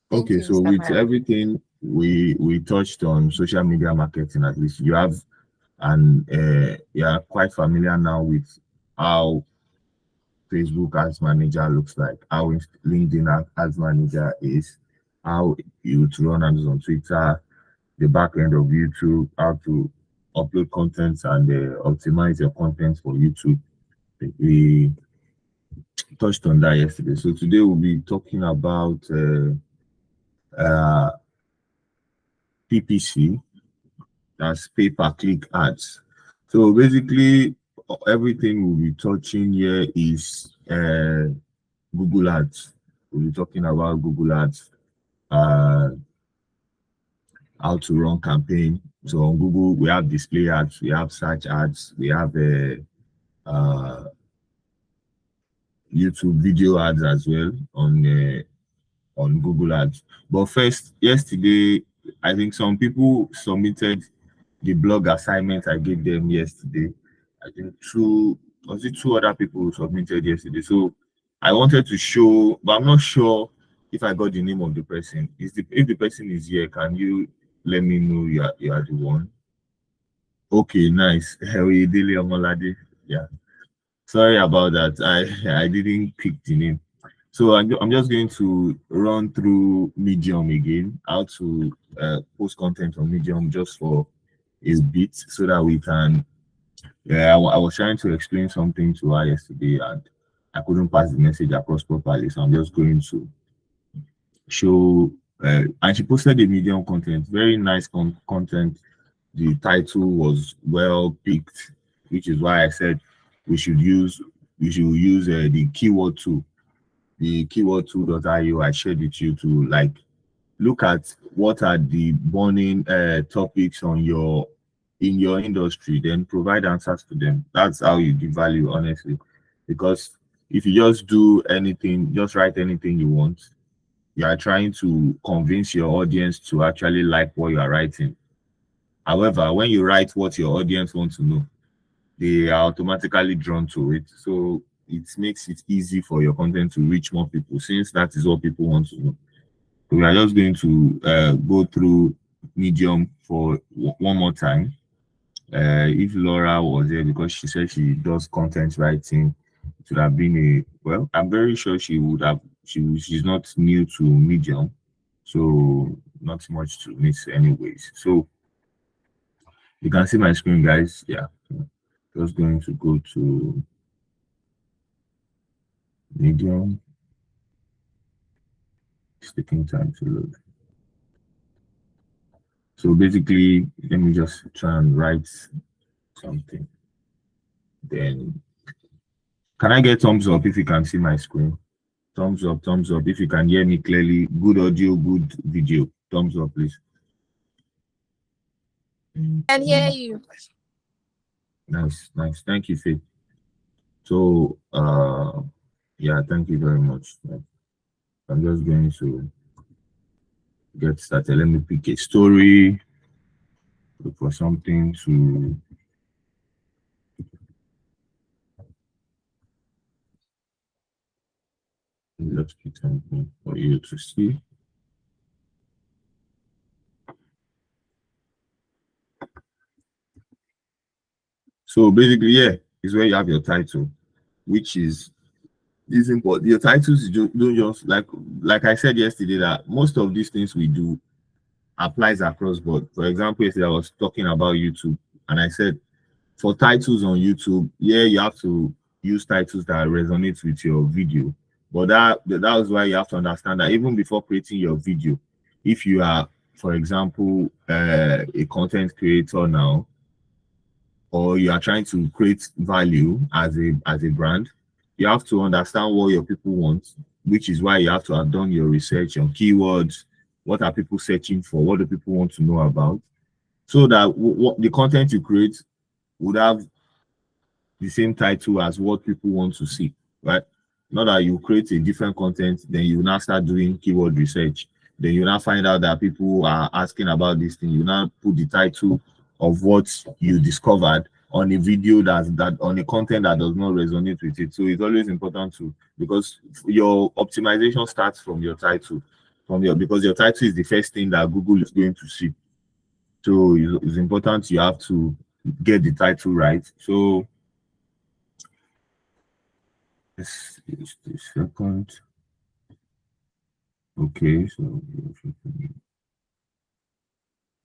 Thank Okay, you, so Mr. with Mayowa. everything we touched on social media marketing, at least you have, and you are quite familiar now with how Facebook Ads Manager looks like, how LinkedIn Ads Manager is, how you to run ads on Twitter, the back end of YouTube, how to upload content and optimize your content for YouTube. We touched on that yesterday. So today we'll be talking about uh, PPC, that's pay per click ads. So basically, everything we'll be touching here is Google Ads. We'll be talking about Google Ads, uh, how to run campaign. So on Google, we have display ads, we have search ads, we have uh, YouTube video ads as well on Google Ads. But first, yesterday, I think some people submitted the blog assignment I gave them yesterday. I think two other people who submitted yesterday. So I wanted to show, but I'm not sure if I got the name of the person. If the person is here, can you let me know you are the one? Okay, nice. Dele Omolade. Yeah. Sorry about that. I didn't pick the name. So I'm just going to run through Medium again, how to post content on Medium just for a bit so that we can. Yeah, I was trying to explain something to her yesterday and I couldn't pass the message across properly. So I'm just going to show. And she posted a Medium content, very nice content. The title was well picked, which is why I said we should use the keyword tool, the keyword tool.io. I shared with you to like look at what are the burning topics on in your industry, then provide answers to them. That's how you give value, honestly. Because if you just do anything, just write anything you want, you are trying to convince your audience to actually like what you are writing. However, when you write what your audience wants to know, they are automatically drawn to it. So it makes it easy for your content to reach more people since that is what people want to know. So we are just going to go through Medium for one more time. If Laura was there, because she said she does content writing, it would have been well, I'm very sure she would have, she's not new to Medium, so not much to miss anyways. So you can see my screen, guys. Yeah, just going to go to Medium. It's taking time to load. So basically, let me just try and write something. Then, can I get thumbs up if you can see my screen? Thumbs up, thumbs up. If you can hear me clearly, good audio, good video. Thumbs up, please. Can hear you. Nice, nice. Thank you, Faith. So, yeah, thank you very much. I'm just going to get started. Let me pick a story. Look for something to let's pick something for you to see. So basically, yeah, is where you have your title, which is important. Your titles don't just like I said yesterday that most of these things we do applies across board. For example, yesterday I was talking about YouTube, and I said for titles on YouTube, yeah, you have to use titles that resonate with your video. But that was why you have to understand that even before creating your video, if you are, for example, a content creator now, or you are trying to create value as a brand, you have to understand what your people want, which is why you have to have done your research on keywords. What are people searching for? What do people want to know about? So that what the content you create would have the same title as what people want to see, right? Not that you create a different content, then you now start doing keyword research. Then you now find out that people are asking about this thing. You now put the title of what you discovered on a video that on a content that does not resonate with it. So it's always important to, because your optimization starts from your title. from your, because your title is the first thing that Google is going to see. So it's important you have to get the title right. So this is the second. Okay, so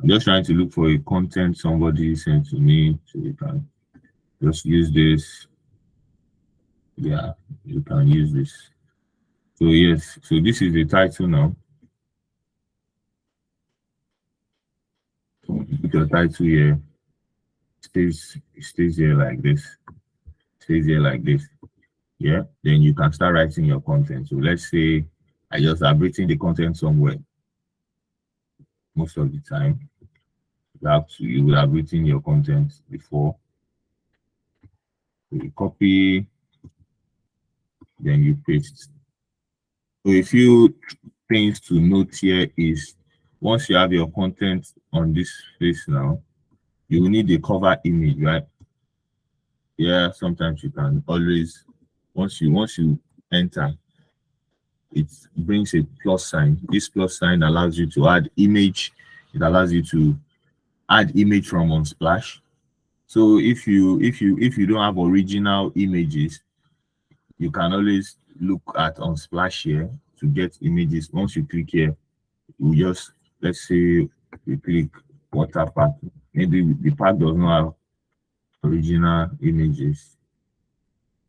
I'm just trying to look for a content somebody sent to me, so you can just use this. Yeah, you can use this. So yes, so this is the title now. So put your title here. Stays here like this. Stays here like this. Yeah. Then you can start writing your content. So let's say I just have written the content somewhere. Most of the time, you will have written your content before. So you copy, then you paste. So a few things to note here is, once you have your content on this space now, you will need the cover image, right? Yeah, sometimes you can always, once you enter, it brings a plus sign. This plus sign allows you to add image. It allows you to add image from Unsplash. So if you don't have original images, you can always look at Unsplash here to get images. Once you click here, you just, let's say you click water park. Maybe the park does not have original images.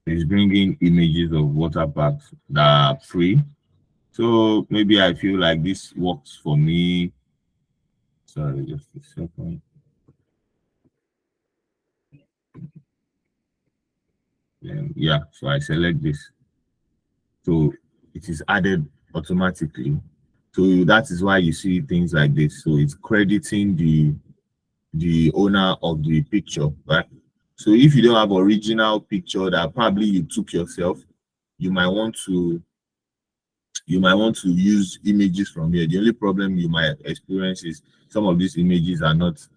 It's bringing images of water parks that are free. So maybe I feel like this works for me. Sorry, just a second. Yeah, so I select this. So it is added automatically. So that is why you see things like this. So it's crediting the owner of the picture, right? So if you don't have original picture that probably you took yourself, you might want to use images from here. The only problem you might experience is some of these images are not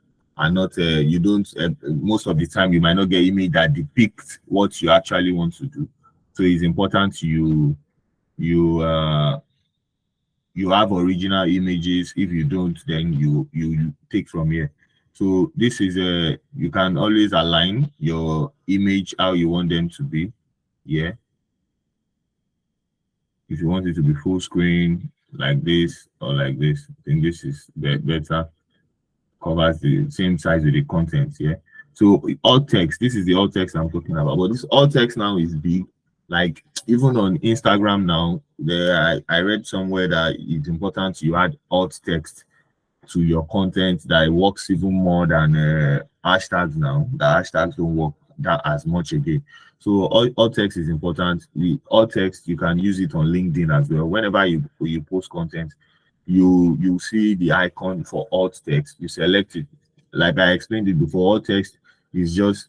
you don't most of the time you might not get image that depict what you actually want to do. So it's important you have original images. If you don't, then you take from here. So this is you can always align your image how you want them to be. Yeah, if you want it to be full screen like this or like this, I think this is better, covers the same size with the content. Yeah, so alt text, this is the alt text I'm talking about, but this alt text now is big. Like even on Instagram now, I read somewhere that it's important you add alt text to your content, that it works even more than hashtags now. The hashtags don't work that as much again. So alt text is important. The alt text, you can use it on LinkedIn as well. Whenever you post content, you see the icon for alt text. You select it. Like I explained it before, alt text is just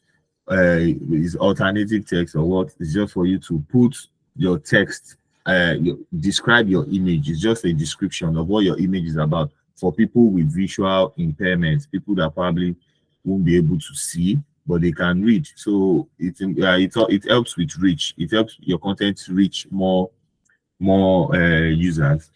is alternative text, or what? It's just for you to put your text, describe your image. It's just a description of what your image is about, for people with visual impairments, people that probably won't be able to see, but they can read. So it helps with reach. It helps your content reach more users,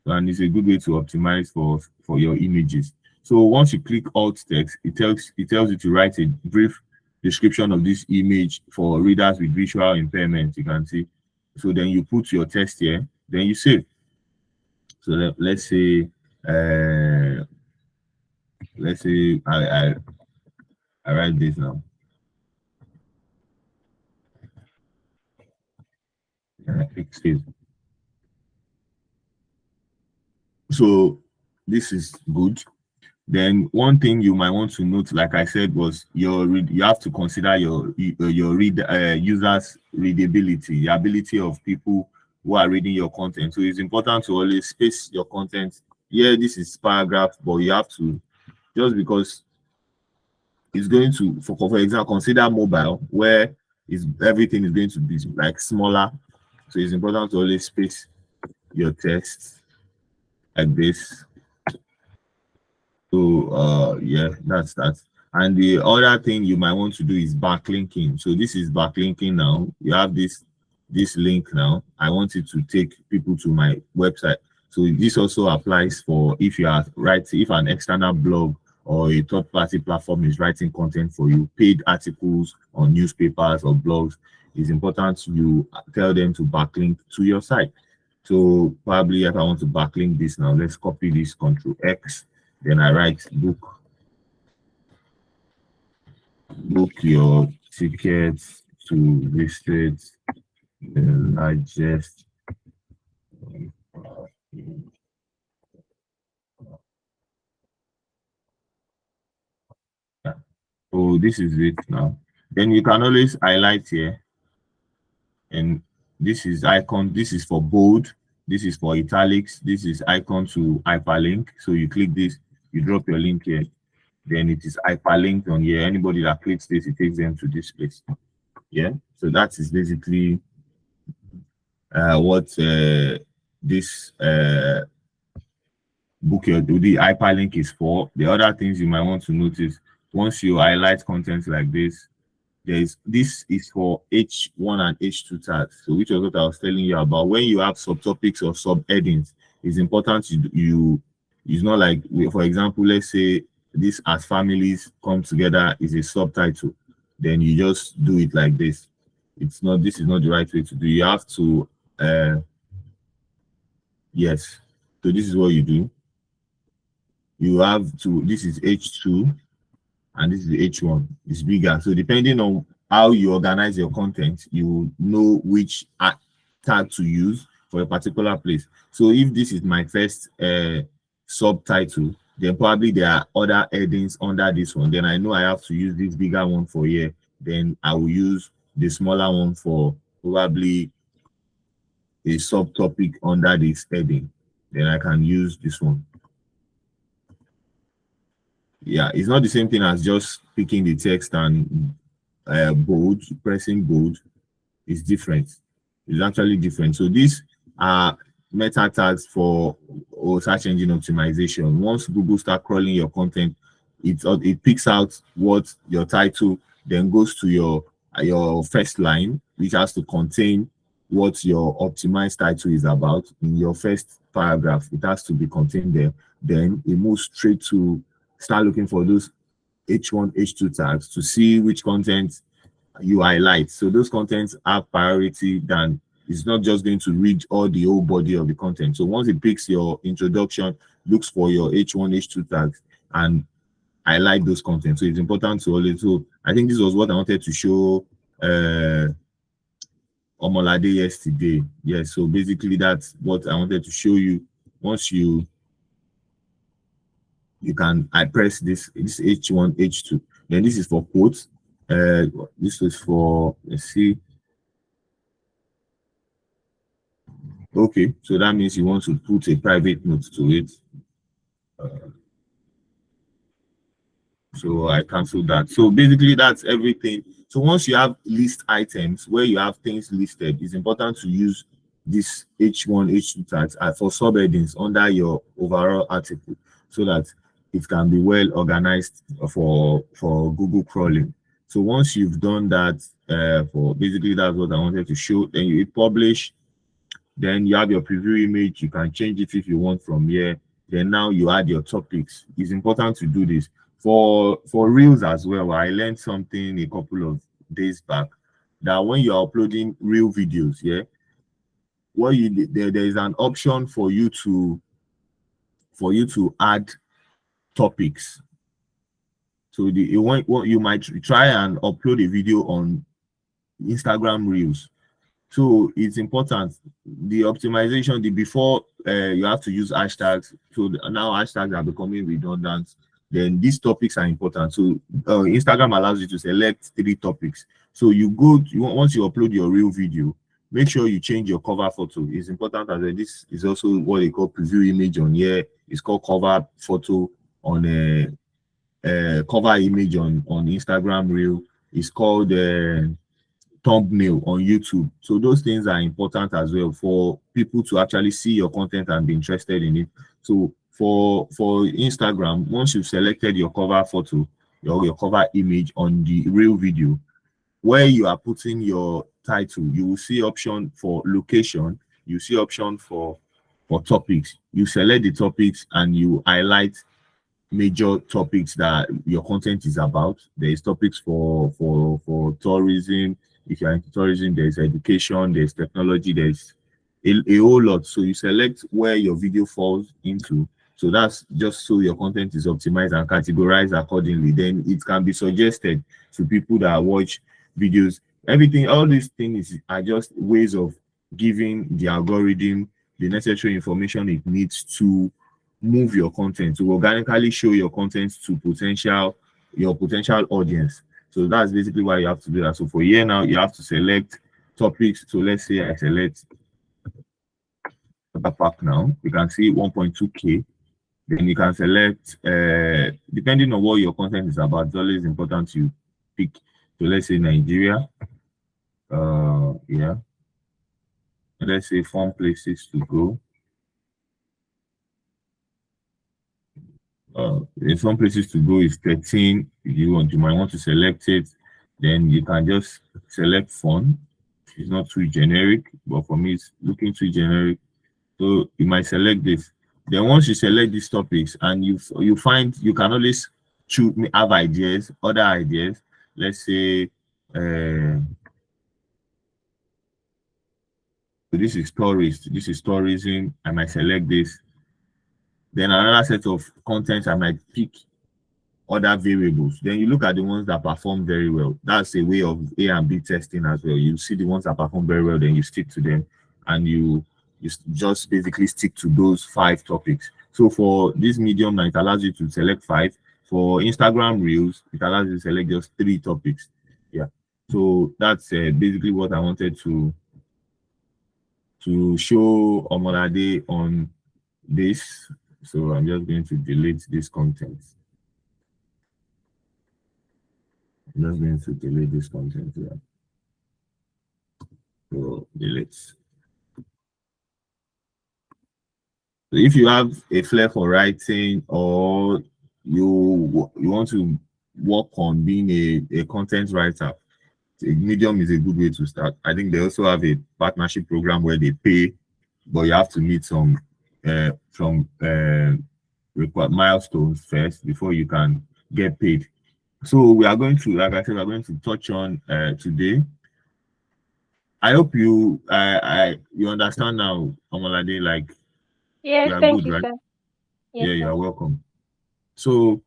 and it's a good way to optimize for your images. So once you click alt text, it tells you to write a brief description of this image for readers with visual impairment. You can see. So then you put your text here, then you save. So let's say I write this now. And I click save. So this is good. Then one thing you might want to note, like I said, was you have to consider your users' readability, the ability of people who are reading your content. So it's important to always space your content. Yeah, this is paragraph, but you have to, just because it's going to, for example, consider mobile, where everything is going to be like smaller. So it's important to always space your text like this. So yeah, that's that. And the other thing you might want to do is backlinking. So this is backlinking now. You have this link now. I want it to take people to my website. So this also applies for if you are writing, if an external blog or a third-party platform is writing content for you, paid articles on newspapers or blogs, it's important you tell them to backlink to your site. So probably if I want to backlink this now, let's copy this, Control X, then I write book your tickets to visit the largest. Yeah. So this is it now. Then you can always highlight here, and this is icon. This is for bold. This is for italics. This is icon to hyperlink. So you click this, you drop your link here. Then it is hyperlinked on here. Anybody that clicks this, it takes them to this place. Yeah. So that is basically what this book your the hyperlink is for. The other things you might want to notice once you highlight content like this, this is for H1 and H2 tags. So which was what I was telling you about. When you have subtopics or subheadings, it's important it's not like, for example, let's say this as families come together is a subtitle, then you just do it like this. This is not the right way to do. You have to yes. So this is what you do. You have to, this is H2 and this is H1. It's bigger. So depending on how you organize your content, you know which tag to use for a particular place. So if this is my first subtitle, then probably there are other headings under this one. Then I know I have to use this bigger one for here. Then I will use the smaller one for probably a subtopic under this heading. Then I can use this one. Yeah, it's not the same thing as just picking the text and bold, pressing bold. It's different. It's actually different. So these are meta tags for search engine optimization. Once Google start crawling your content, it picks out what your title, then goes to your first line, which has to contain what your optimized title is about. In your first paragraph, it has to be contained there. Then it moves straight to start looking for those H1, H2 tags to see which content you highlight. So those contents have priority than, it's not just going to read all the whole body of the content. So once it picks your introduction, looks for your H1, H2 tags and highlight those contents. So it's important to always, so I think this was what I wanted to show Omolade yesterday. Yeah, so basically that's what I wanted to show you. Once you can, I press this H1, H2. Then this is for quotes. This is for, let's see. Okay, so that means you want to put a private note to it. So I cancel that. So basically that's everything. So once you have list items where you have things listed, it's important to use this H1, H2 tags for subheadings under your overall article so that it can be well organized for Google crawling. So once you've done that, for basically that's what I wanted to show, then you hit publish, then you have your preview image. You can change it if you want from here. Then now you add your topics. It's important to do this for reels as well. I learned something a couple of days back that when you're uploading reel videos, yeah, what there is an option for you to add topics. So you might try and upload a video on Instagram Reels. So it's important, the optimization, before you have to use hashtags. So now hashtags are becoming redundant. Then these topics are important. So Instagram allows you to select 3 topics. So once you upload your reel video, make sure you change your cover photo. It's important as this is also what they call preview image on here. It's called cover photo on a cover image on Instagram Reel. It's called thumbnail on YouTube. So those things are important as well for people to actually see your content and be interested in it. So for Instagram, once you've selected your cover photo, your cover image on the Reel video, where you are putting your title, you will see option for location, you see option for for topics. You select the topics and you highlight major topics that your content is about. There is topics for tourism. If you're into tourism, there's education, there's technology, there's a whole lot. So you select where your video falls into. So that's just so your content is optimized and categorized accordingly. Then it can be suggested to people that watch videos. Everything, all these things are just ways of giving the algorithm the necessary information it needs to move your content, to organically show your content to your potential audience. So that's basically why you have to do that. So for here now, you have to select topics. So let's say I select the pack now. You can see 1.2K. Then you can select, depending on what your content is about, it's always important to pick. So let's say Nigeria. Yeah. Let's say fun places to go. In some places to go is 13. If you might want to select it. Then you can just select fun. It's not too generic, but for me it's looking too generic. So you might select this. Then once you select these topics and you find you can always choose, have ideas, other ideas. Let's say so this is tourist, this is tourism. I might select this. Then another set of contents I might pick other variables. Then you look at the ones that perform very well. That's a way of A and B testing as well. You see the ones that perform very well, then you stick to them, and you just basically stick to those 5 topics. So for this medium now, it allows you to select 5. For Instagram Reels, it allows you to select just 3 topics. Yeah. So that's basically what I wanted to show Omolade on this. So I'm just going to delete this content. I'm just going to delete this content here. So delete. So if you have a flair for writing, or you want to work on being a content writer, Medium is a good way to start. I think they also have a partnership program where they pay, but you have to meet some required milestones first before you can get paid. So we are going to, like I said, we're going to touch on today. I hope you you understand now, Omalade. Like, Yes, you are thank good, you, right? sir. Yes, Yeah, you sir. are welcome. So,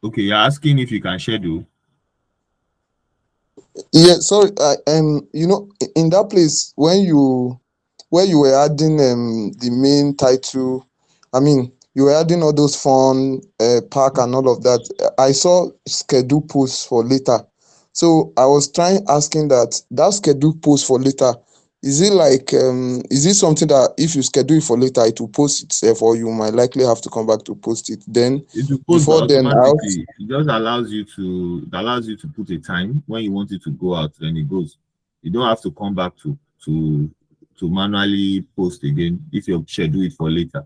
okay, you're asking if you can schedule. Yeah, sorry. In that place when you where you were adding the main title, I mean, you were adding all those fun pack and all of that. I saw schedule posts for later, so I was trying asking that schedule post for later. Is it like is it something that if you schedule it for later, it will post itself, or you might likely have to come back to post it? Then It will post before then, automatically. It just allows you to put a time when you want it to go out, then it goes. You don't have to come back to manually post again if you schedule it for later.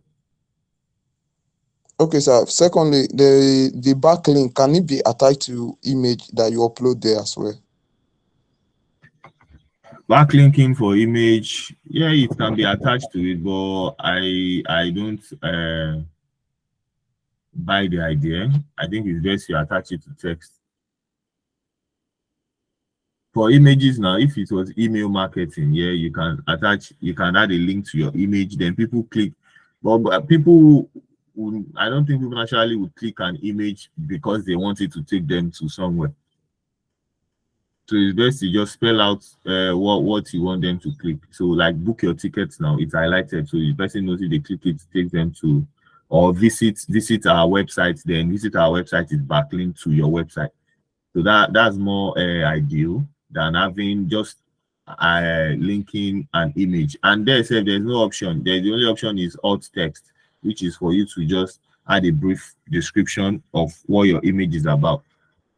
okay, sir. Secondly, the backlink, can it be attached to image that you upload there as well? Backlinking for image, yeah, it can be attached to it, but I don't buy the idea. I think it's best you attach it to text. For images now, if it was email marketing, yeah, you can add a link to your image, then people click. But people I don't think people naturally would click an image because they want it to take them to somewhere. So it's best to just spell out what you want them to click. So like book your tickets now, it's highlighted. So the person knows if they click it, takes them to, or visit our website, then visit our website is backlinked to your website. So that's more ideal than having just linking an image. And there's no option. The only option is alt text, which is for you to just add a brief description of what your image is about.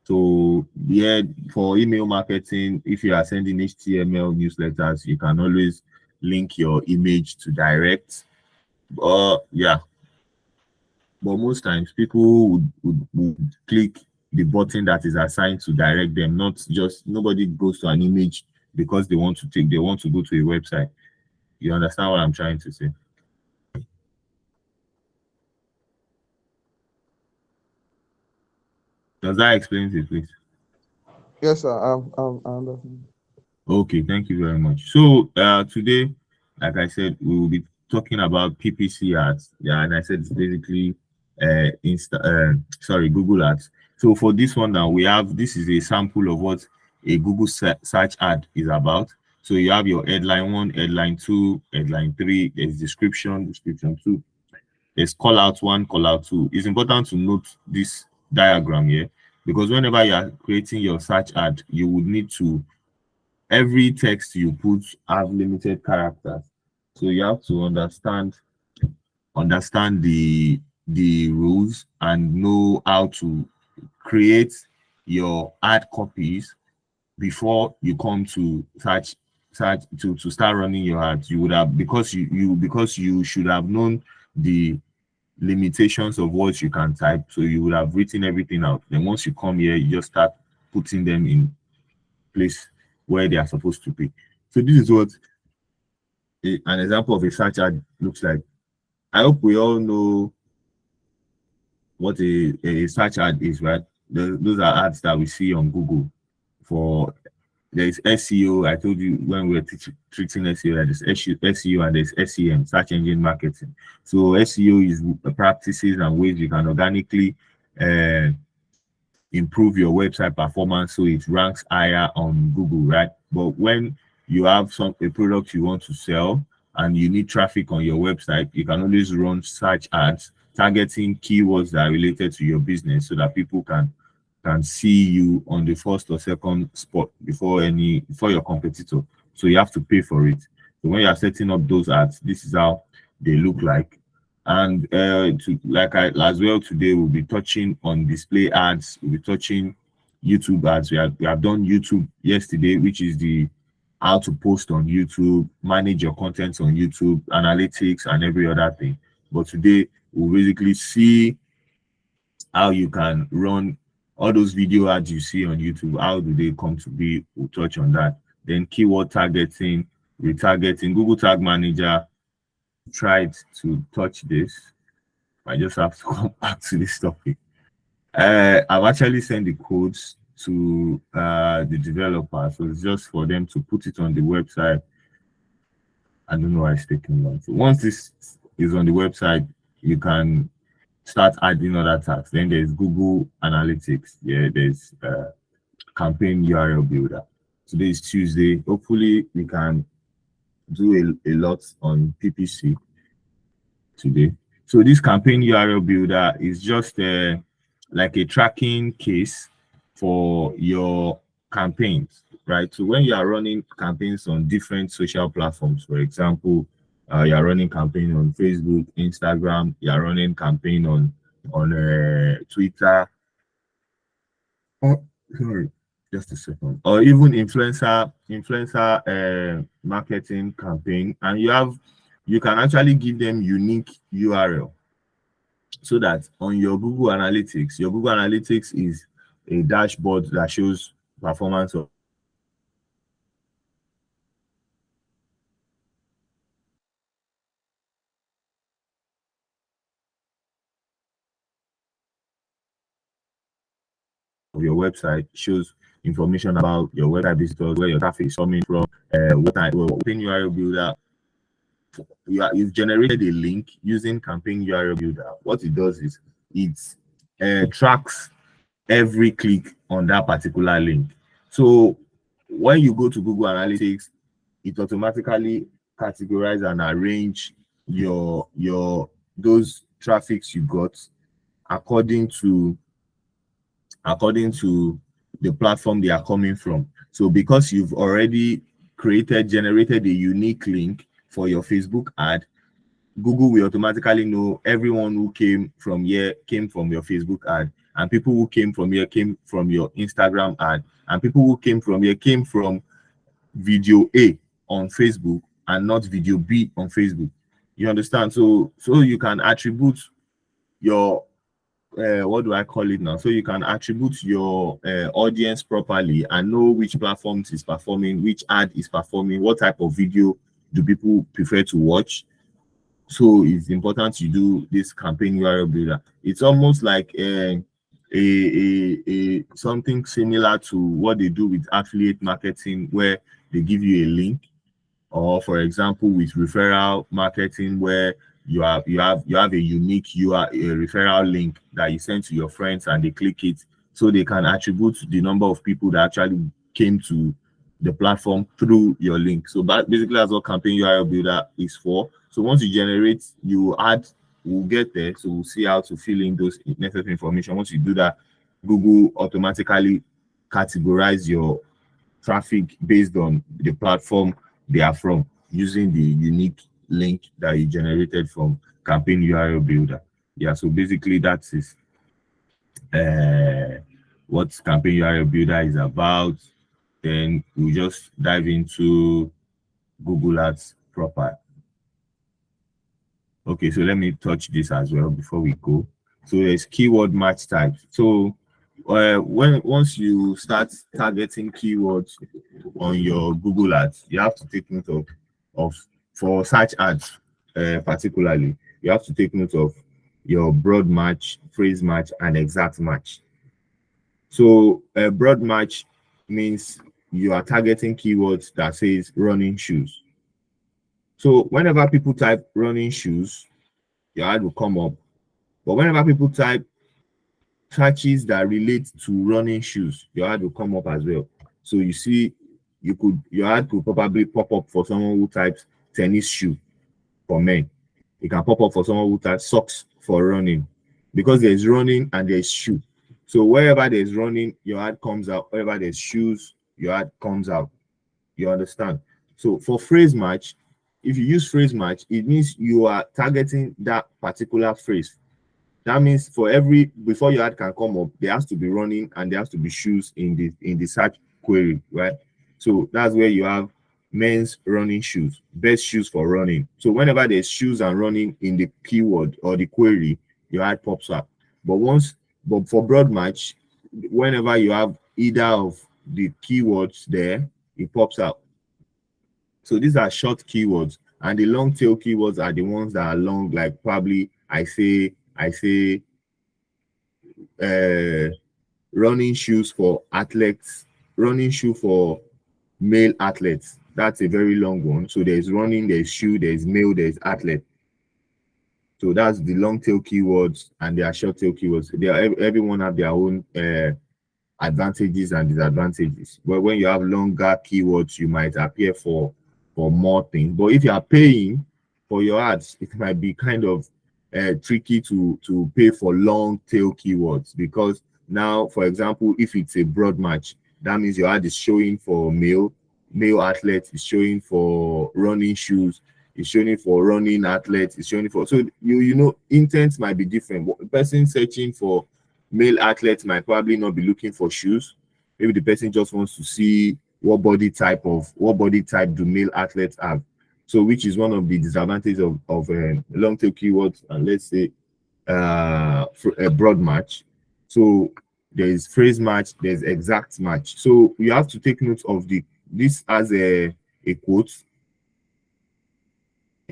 So yeah, for email marketing, if you are sending HTML newsletters, you can always link your image to direct. Yeah, but most times people would click the button that is assigned to direct them, not just, nobody goes to an image because they want to go to a website. You understand what I'm trying to say? Does that explain it, please? Yes, sir. I understand. Okay, thank you very much. So today, like I said, we will be talking about PPC ads. Yeah, and I said it's basically Google ads. So for this one now, this is a sample of what a Google search ad is about. So you have your headline one, headline two, headline three, there's description, description two, there's call out one, call out two. It's important to note this diagram here because whenever you are creating your search ad, you would need to every text you put have limited characters, so you have to understand the rules and know how to create your ad copies before you come to search to start running your ads. You would have, because you should have known the limitations of what you can type, so you would have written everything out. Then once you come here, you just start putting them in place where they are supposed to be. So this is what an example of a search ad looks like. I hope we all know what a search ad is, right? Those are ads that we see on Google. For There's SEO. I told you when we were treating SEO that there's SEO and there's SEM, search engine marketing. So SEO is practices and ways you can organically uh, improve your website performance so it ranks higher on Google, right? But when you have a product you want to sell and you need traffic on your website, you can always run search ads targeting keywords that are related to your business so that people can see you on the first or second spot before your competitor. So you have to pay for it. So when you are setting up those ads, this is how they look like. And as well, today we'll be touching on display ads. We'll be touching YouTube ads. We have done YouTube yesterday, which is the how to post on YouTube, manage your content on YouTube, analytics, and every other thing. But today we'll basically see how you can run all those video ads you see on YouTube. How do they come to be? We'll touch on that. Then keyword targeting, retargeting, Google Tag Manager. Tried to touch this. I just have to come back to this topic. I've actually sent the codes to the developer, so it's just for them to put it on the website. I don't know why it's taking long. So once this is on the website, you can start adding other tags. Then there's Google Analytics. Yeah, there's campaign URL builder. Today is Tuesday. Hopefully, we can do a lot on PPC today. So this campaign URL builder is just like a tracking case for your campaigns, right? So when you are running campaigns on different social platforms, for example, you are running campaign on Facebook, Instagram, you are running campaign on Twitter. Oh, sorry, just a second. Or even influencer marketing campaign, and you can actually give them unique URL so that on your Google Analytics is a dashboard that shows performance of your website, shows information about your website visitors, where your traffic is coming from, what campaign URL builder. You've generated a link using campaign URL builder. What it does is it tracks every click on that particular link. So when you go to Google Analytics, it automatically categorize and arrange your those traffics you got according to the platform they are coming from. So because you've already generated a unique link for your Facebook ad, Google will automatically know everyone who came from here came from your Facebook ad, and people who came from here came from your Instagram ad, and people who came from here came from video A on Facebook and not video B on Facebook. You understand? So you can attribute your what do I call it now? So you can attribute your audience properly and know which platforms is performing, which ad is performing, what type of video do people prefer to watch. So it's important you do this campaign URL builder. It's almost like a something similar to what they do with affiliate marketing, where they give you a link, or for example with referral marketing, where you have a unique a referral link that you send to your friends and they click it, so they can attribute the number of people that actually came to the platform through your link. So basically that's what campaign URL builder is for. So once you generate, you add, we'll get there, so we'll see how to fill in those necessary information. Once you do that, Google automatically categorize your traffic based on the platform they are from, using the unique link that you generated from campaign URL builder. Yeah, so basically that is what campaign URL builder is about. Then we'll just dive into Google Ads proper. Okay, so let me touch this as well before we go. So there's keyword match types. So once you start targeting keywords on your Google Ads, you have to take note of for search ads, particularly, you have to take note of your broad match, phrase match, and exact match. So a broad match means you are targeting keywords that says running shoes. So whenever people type running shoes, your ad will come up. But whenever people type searches that relate to running shoes, your ad will come up as well. So you see, your ad could probably pop up for someone who types tennis shoe for men. It can pop up for someone who types socks for running, because there's running and there's shoe. So wherever there's running, your ad comes out. Wherever there's shoes, your ad comes out. You understand? So for phrase match, if you use phrase match, it means you are targeting that particular phrase. That means for before your ad can come up, there has to be running and there has to be shoes in the search query, right? So that's where you have men's running shoes, best shoes for running. So whenever there's shoes and running in the keyword or the query, your ad pops up. But for broad match, whenever you have either of the keywords there, it pops out. So these are short keywords, and the long tail keywords are the ones that are long, like probably I say running shoes for athletes, running shoe for male athletes. That's a very long one. So there's running, there's shoe, there's male, there's athlete. So that's the long tail keywords, and there are short tail keywords. Everyone have their own advantages and disadvantages. But when you have longer keywords, you might appear for more things. But if you are paying for your ads, it might be kind of tricky to pay for long tail keywords, because now, for example, if it's a broad match, that means your ad is showing for male athletes, is showing for running shoes, is showing for running athletes, is showing for, so you know, intents might be different. The person searching for male athletes might probably not be looking for shoes. Maybe the person just wants to see what body type do male athletes have. So which is one of the disadvantages of long tail keywords, and let's say for a broad match. So there's phrase match, there's exact match. So you have to take note of this as a quote,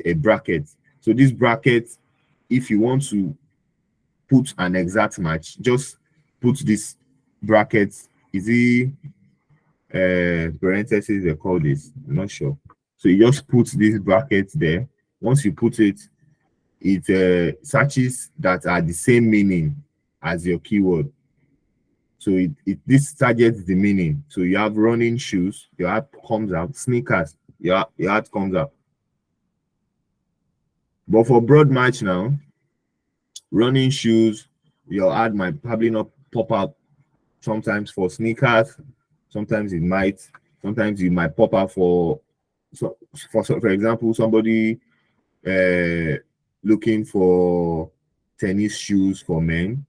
a bracket. So this bracket, if you want to put an exact match, just put this bracket. Is it parentheses they call this? I'm not sure. So you just put this bracket there. Once you put it, it searches that are the same meaning as your keyword. So this targets the meaning. So you have running shoes, your ad comes out. Sneakers, your ad comes out. But for broad match now, running shoes, your ad might probably not pop up. Sometimes for sneakers, sometimes it might. Sometimes you might pop up for example, somebody looking for tennis shoes for men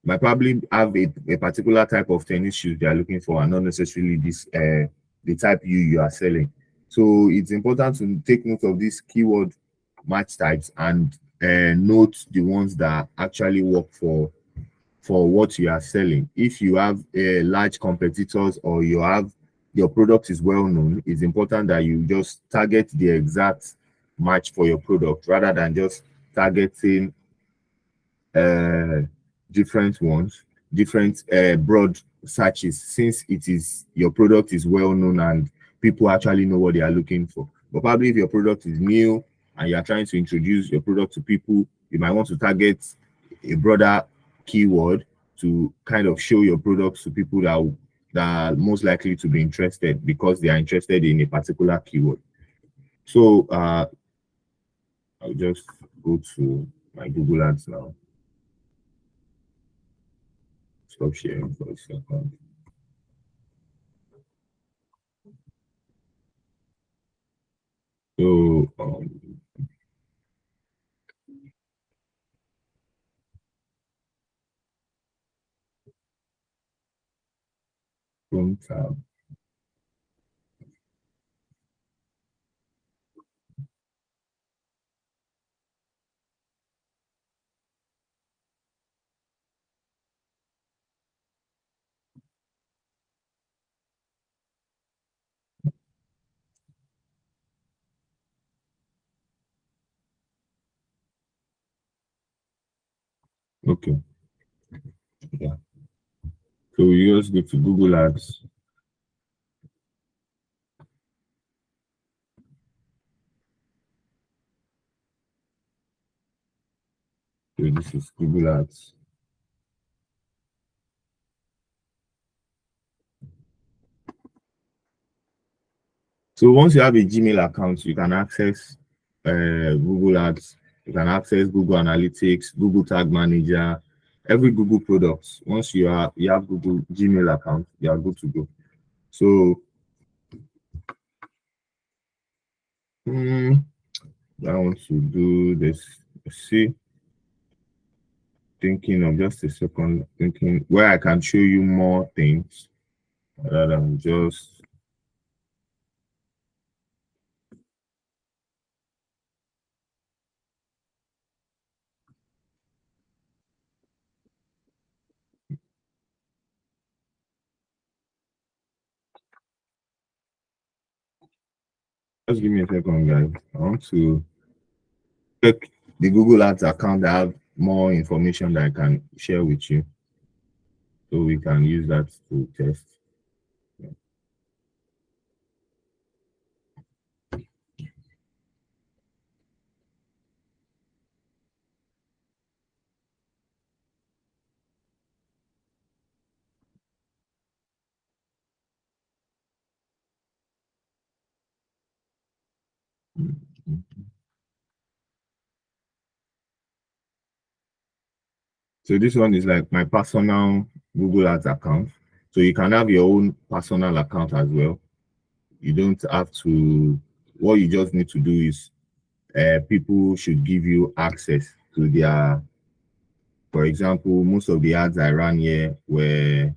might probably have a particular type of tennis shoes they are looking for, and not necessarily this the type you are selling. So it's important to take note of these keyword match types and note the ones that actually work for for what you are selling. If you have large competitors or your product is well known, it's important that you just target the exact match for your product rather than just targeting uh, different ones, different broad searches, since your product is well known and people actually know what they are looking for. But probably if your product is new and you are trying to introduce your product to people, you might want to target a broader keyword to kind of show your products to people that are most likely to be interested because they are interested in a particular keyword. So I'll just go to my Google Ads now. Stop sharing for a second. So Chrome tab. Okay. Yeah. So you just go to Google Ads. So this is Google Ads. So once you have a Gmail account, you can access Google Ads. You can access Google Analytics, Google Tag Manager, every Google product. Once you have Google Gmail account, you are good to go. So I want to do this. See, thinking of just a second, thinking where I can show you more things rather than just give me a second, guys. I want to check the Google Ads account that have more information that I can share with you, so we can use that to test. So this one is like my personal Google Ads account. So you can have your own personal account as well. You don't have to. What you just need to do is people should give you access to their. For example, most of the ads I ran here were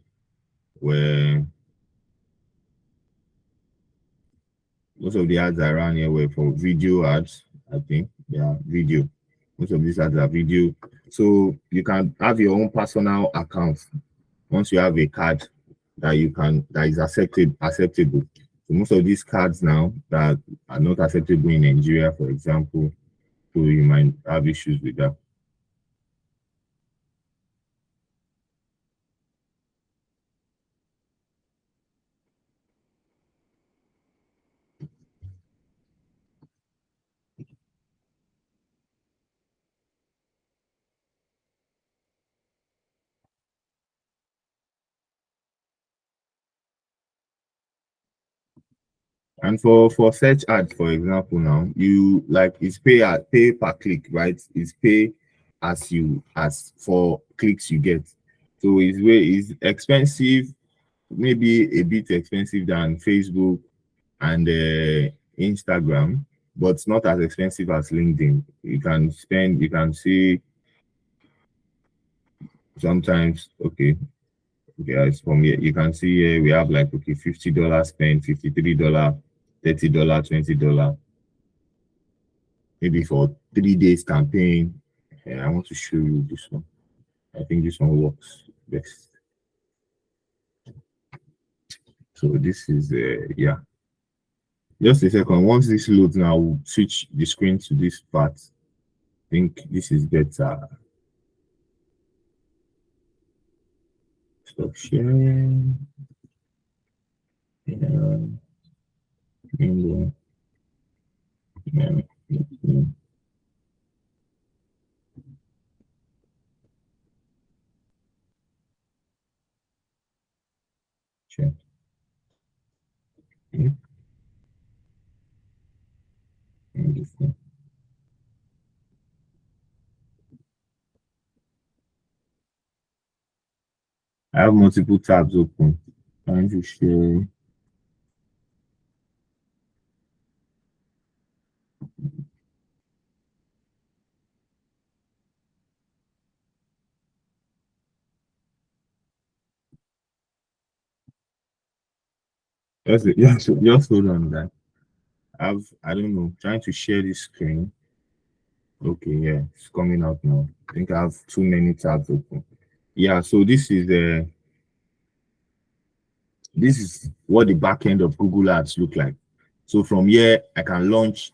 most of the ads I ran here were for video ads. I think, yeah, video. Most of these ads are video. So you can have your own personal account once you have a card that is acceptable. So most of these cards now that are not acceptable in Nigeria, for example, so you might have issues with that. And for search ads, for example, now you like it's pay per click, right? It's pay as for clicks you get. So it's expensive, maybe a bit expensive than Facebook and Instagram, but it's not as expensive as LinkedIn. You can see sometimes, okay, as from here, you can see here we have like, okay, $50 spent, $53, $30, $20, maybe for 3 days campaign. Yeah, I want to show you this one. I think this one works best. So this is yeah. Just a second. Once this loads now, we'll switch the screen to this part. I think this is better. Stop sharing. Yeah. Yeah. Yeah. Yeah. Check. Yeah. Wonderful. I have multiple tabs open. Trying to share. Just hold on that. I don't know, trying to share this screen. Okay, yeah, it's coming out now. I think I have too many tabs open. Yeah, so this is what the back end of Google Ads look like. So from here, I can launch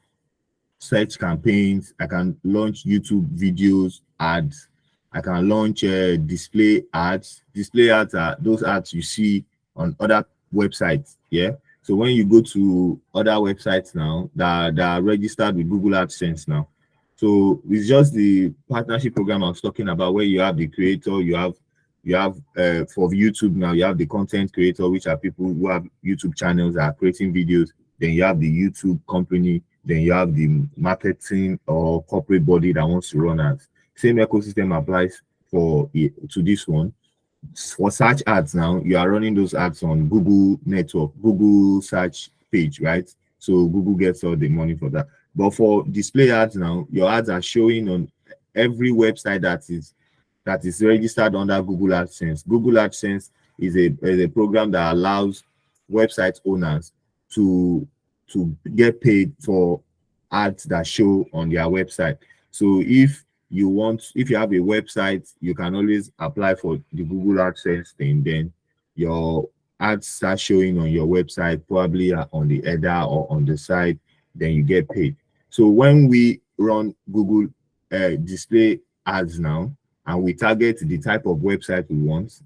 search campaigns. I can launch YouTube videos, ads. I can launch display ads. Display ads are those ads you see on other websites. Yeah. So when you go to other websites now that are registered with Google AdSense now, so it's just the partnership program I was talking about, where you have the creator, you have for YouTube now, you have the content creator, which are people who have YouTube channels that are creating videos. Then you have the YouTube company, then you have the marketing or corporate body that wants to run ads. Same ecosystem applies to this one. For search ads now, you are running those ads on Google network, Google search page, right? So Google gets all the money for that. But for display ads now, your ads are showing on every website that is registered under Google AdSense. Google AdSense is a program that allows website owners to get paid for ads that show on their website. So if you have a website, you can always apply for the Google AdSense thing. Then your ads start showing on your website, probably on the header or on the side. Then you get paid. So when we run Google display ads now, and we target the type of website we want,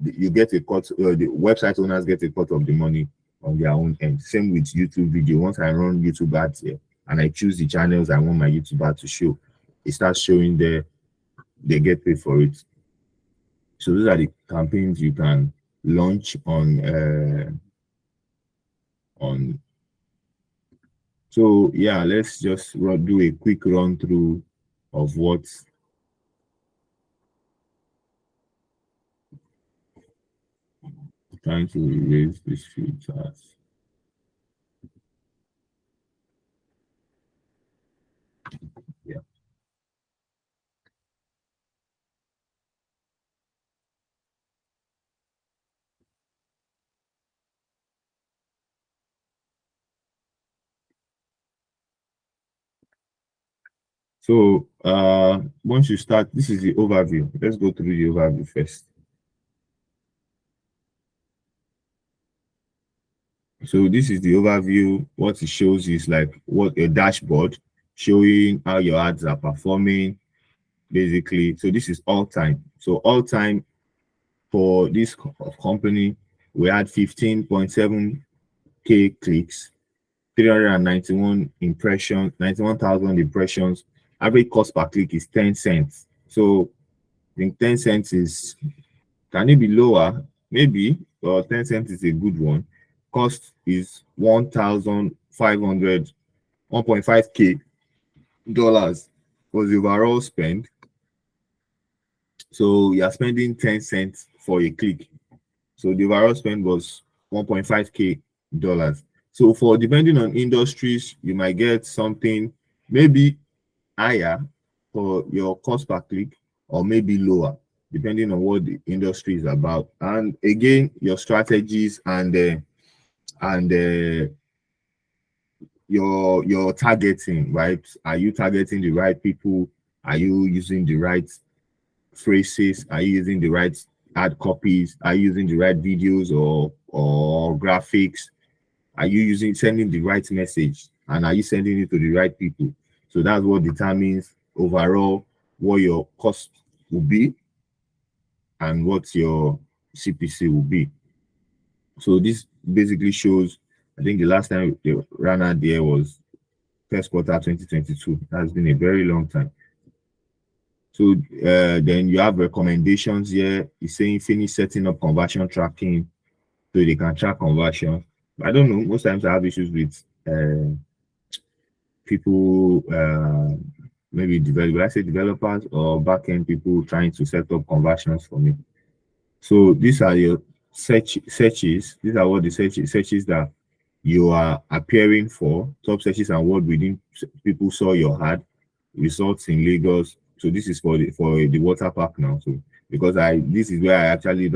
you get a cut. The website owners get a cut of the money on their own end. Same with YouTube video. Once I run YouTube ads here and I choose the channels I want my YouTube ad to show, it starts showing there. They get paid for it. So those are the campaigns you can launch on. So yeah, let's just do a quick run through of what. Trying to erase these filters. Yeah. So once you start, this is the overview. Let's go through the overview first. So this is the overview. What it shows is like what a dashboard showing how your ads are performing, basically. So this is all time. So all time for this company, we had 15.7K clicks, 391 impressions, 91,000 impressions. Average cost per click is 10 cents. So I think 10 cents is, can it be lower? Maybe, but 10 cents is a good one. Cost is 1,500, 1.5K dollars was the overall spend. So you are spending 10 cents for a click. So the overall spend was 1.5K dollars. So for depending on industries, you might get something maybe higher for your cost per click, or maybe lower, depending on what the industry is about. And again, your strategies and your targeting, right? Are you targeting the right people? Are you using the right phrases? Are you using the right ad copies? Are you using the right videos or graphics? Are you using sending the right message? And are you sending it to the right people? So that's what determines overall what your cost will be and what your CPC will be. So this basically shows, I think the last time they ran out there was first quarter 2022. That's been a very long time. So then you have recommendations here. It's saying finish setting up conversion tracking so they can track conversion. I don't know. Most times I have issues with people, maybe developers, I say developers or backend people trying to set up conversions for me. So these are your searches. These are what the searches that you are appearing for. Top searches and word within people saw your ad. Results in Lagos. So this is for the water park now. So because this is where I actually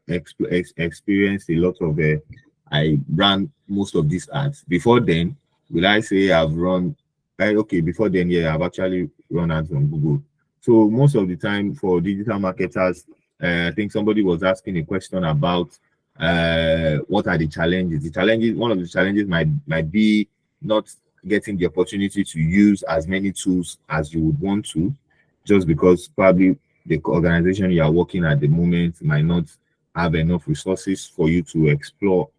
experienced a lot of I ran most of these ads. Before then, will I say I've run okay, before then, yeah, I've actually run ads on Google. So most of the time for digital marketers, I think somebody was asking a question about what are the challenges. The challenges, one of the challenges might be not getting the opportunity to use as many tools as you would want to, just because probably the organization you are working at the moment might not have enough resources for you to explore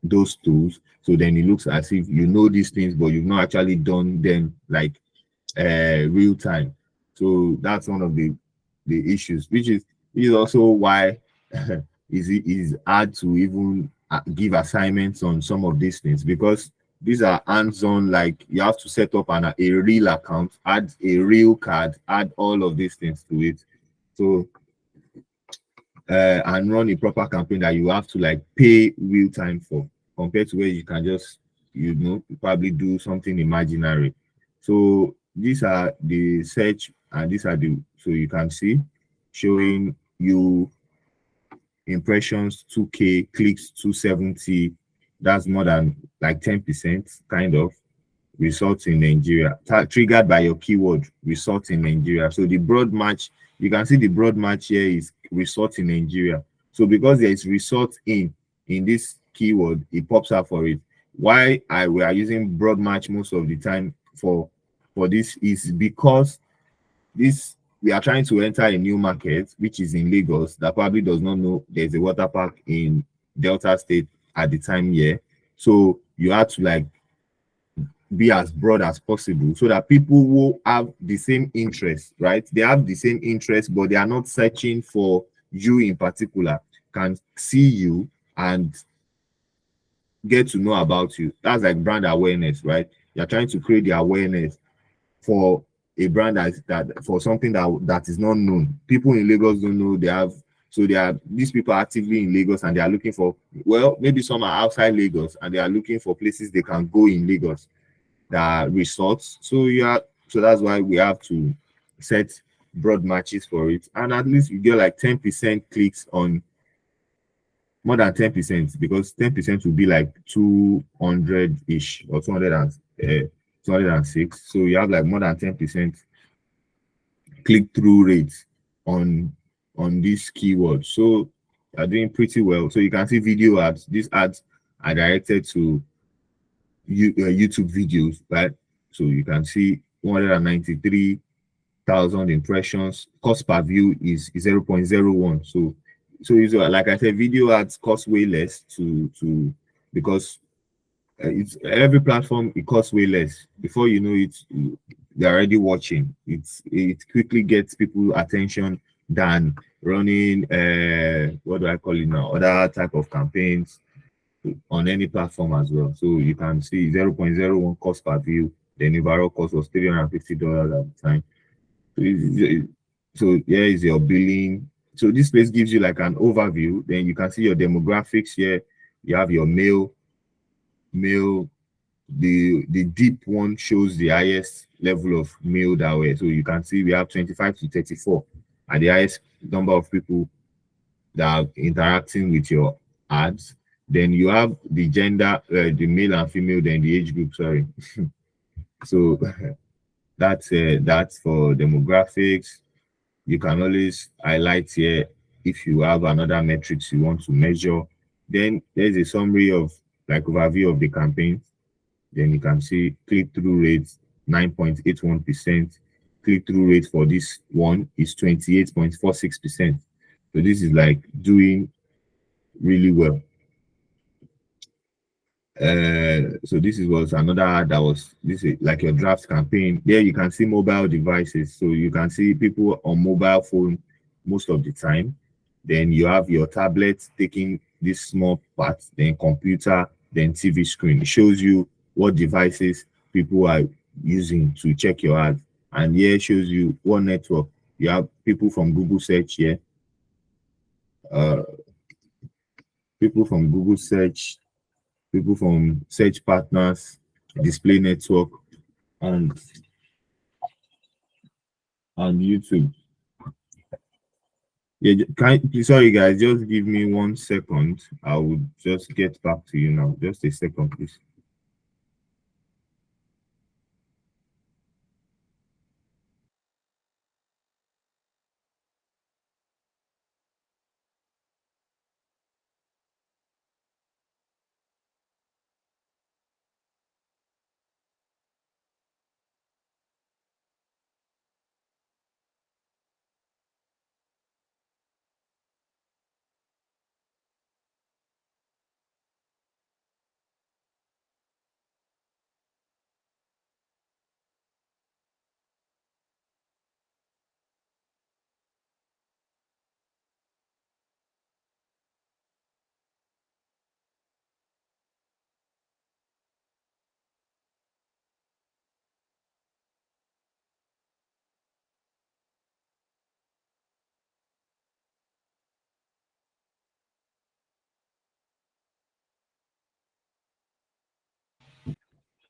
those tools. So then it looks as if you know these things, but you've not actually done them like real time. So that's one of the issues, which is also why is hard to even give assignments on some of these things, because these are hands-on. Like you have to set up a real account, add a real card, add all of these things to it. So and run a proper campaign that you have to like pay real time for, compared to where you can just probably do something imaginary. So these are the search, and these are the, so you can see showing you impressions 2K, clicks 270. That's more than like 10% kind of. Results in Nigeria, triggered by your keyword, results in Nigeria. So the broad match, you can see the broad match here is results in Nigeria. So because there is result in this keyword, it pops up for it. Why we are using broad match most of the time for this is because we are trying to enter a new market, which is in Lagos, that probably does not know there's a water park in Delta State at the time here. So you have to like be as broad as possible so that people will have the same interest, right? They have the same interest, but they are not searching for you in particular, can see you and get to know about you. That's like brand awareness, right? You're trying to create the awareness for a brand that for something that is not known. People in Lagos don't know they have. So these people are actively in Lagos and they are looking for, well, maybe some are outside Lagos and they are looking for places they can go in Lagos, that resorts. So that's why we have to set broad matches for it, and at least you get like 10% clicks on more than 10%, because 10% will be like 200-ish or 206. So you have like more than 10% click-through rate on this keyword. So you're doing pretty well. So you can see video ads. These ads are directed to YouTube videos, right? So you can see 193,000 impressions. Cost per view is 0.01. So it's like I said, video ads cost way less to because it's every platform, it costs way less. Before you know it, they're already watching. It quickly gets people attention than running what do I call it now, other type of campaigns on any platform as well. So you can see 0.01 cost per view. The overall cost was $350 at the time. So here is your billing. So this place gives you like an overview. Then you can see your demographics here. You have your male. The deep one shows the highest level of male that way. So you can see we have 25 to 34, and the highest number of people that are interacting with your ads. Then you have the gender, the male and female, then the age group, sorry. So that's for demographics. you can always highlight here if you have another metrics you want to measure. Then there's a summary of like overview of the campaign. Then you can see click-through rate 9.81%. Click-through rate for this one is 28.46%. So this is like doing really well. So this is was another ad that was this is like your draft campaign. There you can see mobile devices. So you can see people on mobile phone most of the time. Then you have your tablet taking this small part, then computer, then TV screen. It shows you what devices people are using to check your ad. And here shows you what network. You have people from Google search here. Uh, people from Google search, people from search partners, display network, and YouTube. Yeah, sorry guys, just give me 1 second. I will just get back to you now. Just a second, please.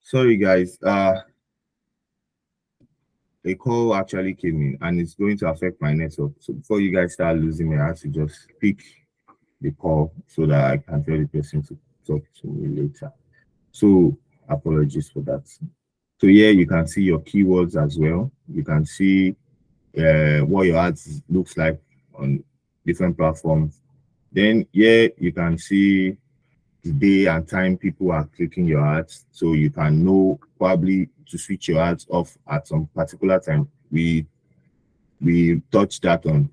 Sorry guys, a call actually came in and it's going to affect my network. So before you guys start losing me, I have to just pick the call so that I can tell the person to talk to me later. So apologies for that. So here you can see your keywords as well. You can see what your ads looks like on different platforms. Then here you can see the day and time people are clicking your ads, so you can know probably to switch your ads off at some particular time. We touch that on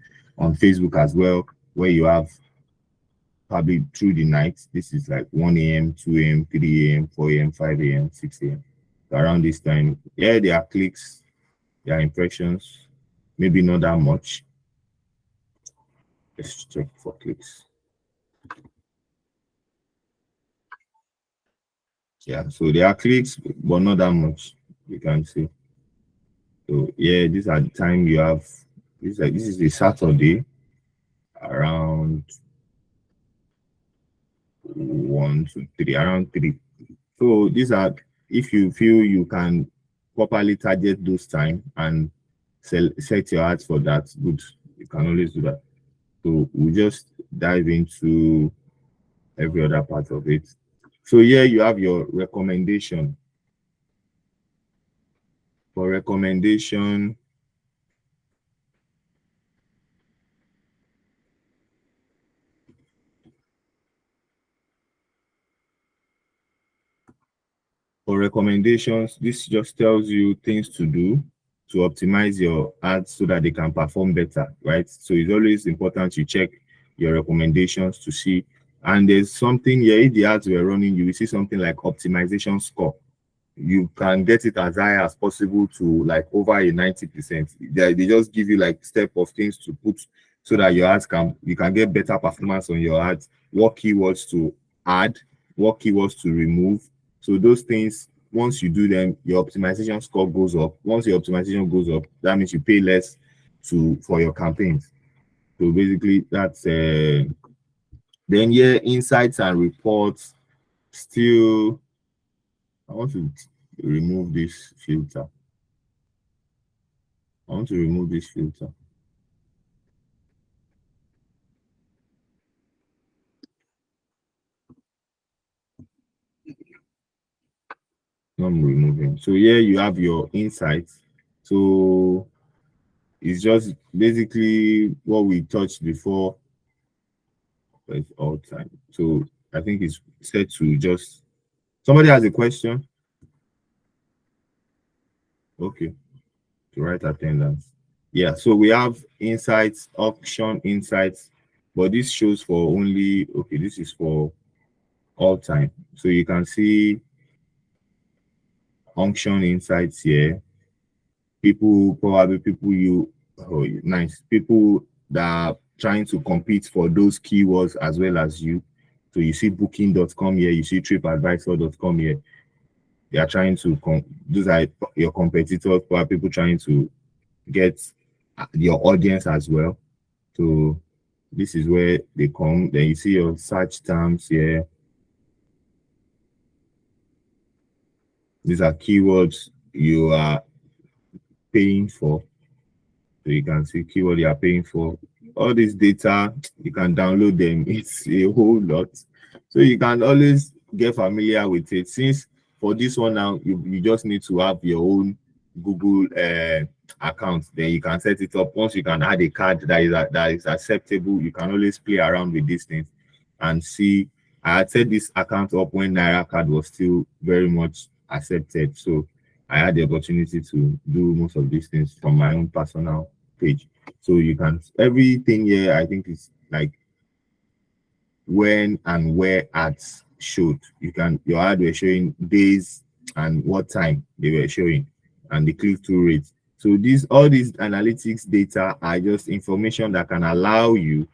Facebook as well, where you have probably through the night. This is like 1 a.m., 2 a.m., 3 a.m., 4 a.m., 5 a.m., 6 a.m. So around this time, yeah, there are clicks, there are impressions, maybe not that much. Let's check for clicks. Yeah, so there are clicks, but not that much. You can see. So yeah, these are the time you have. This is a Saturday around 1 to 3, around 3. So these are if you feel you can properly target those time and set your ads for that. Good, you can always do that. So we just dive into every other part of it. So here you have your recommendation. For recommendation, for recommendations, this just tells you things to do to optimize your ads so that they can perform better, right? So it's always important you check your recommendations to see. And there's something here, if the ads were running, you will see something like optimization score. You can get it as high as possible to like over a 90%. They just give you like step of things to put so that your ads you can get better performance on your ads, what keywords to add, what keywords to remove. So those things, once you do them, your optimization score goes up. Once your optimization goes up, that means you pay less for your campaigns. So basically that's then yeah, insights and reports. Still, I want to remove this filter. I want to remove this filter. I'm removing. So here you have your insights. So It's just basically what we touched before, but it's all time. So I think it's set to just somebody has a question. Okay, to write attendance. Yeah, so we have insights, auction insights, but this shows for only okay, this is for all time. So you can see auction insights here. People you oh nice people that are trying to compete for those keywords as well as you. So you see booking.com here, you see tripadvisor.com here. They are trying to those are your competitors, but people trying to get your audience as well. So this is where they come. Then you see your search terms here. These are keywords you are paying for. So you can see keyword you are paying for. All this data, you can download them. It's a whole lot. So you can always get familiar with it. Since for this one now, you just need to have your own Google account. Then you can set it up. Once you can add a card that is acceptable, you can always play around with these things and see. I had set this account up when Naira card was still very much accepted. So I had the opportunity to do most of these things from my own personal page. So you can everything here, I think is like when and where ads showed. You can your ad were showing days and what time they were showing and the click-through rate. So these all these analytics data are just information that can allow you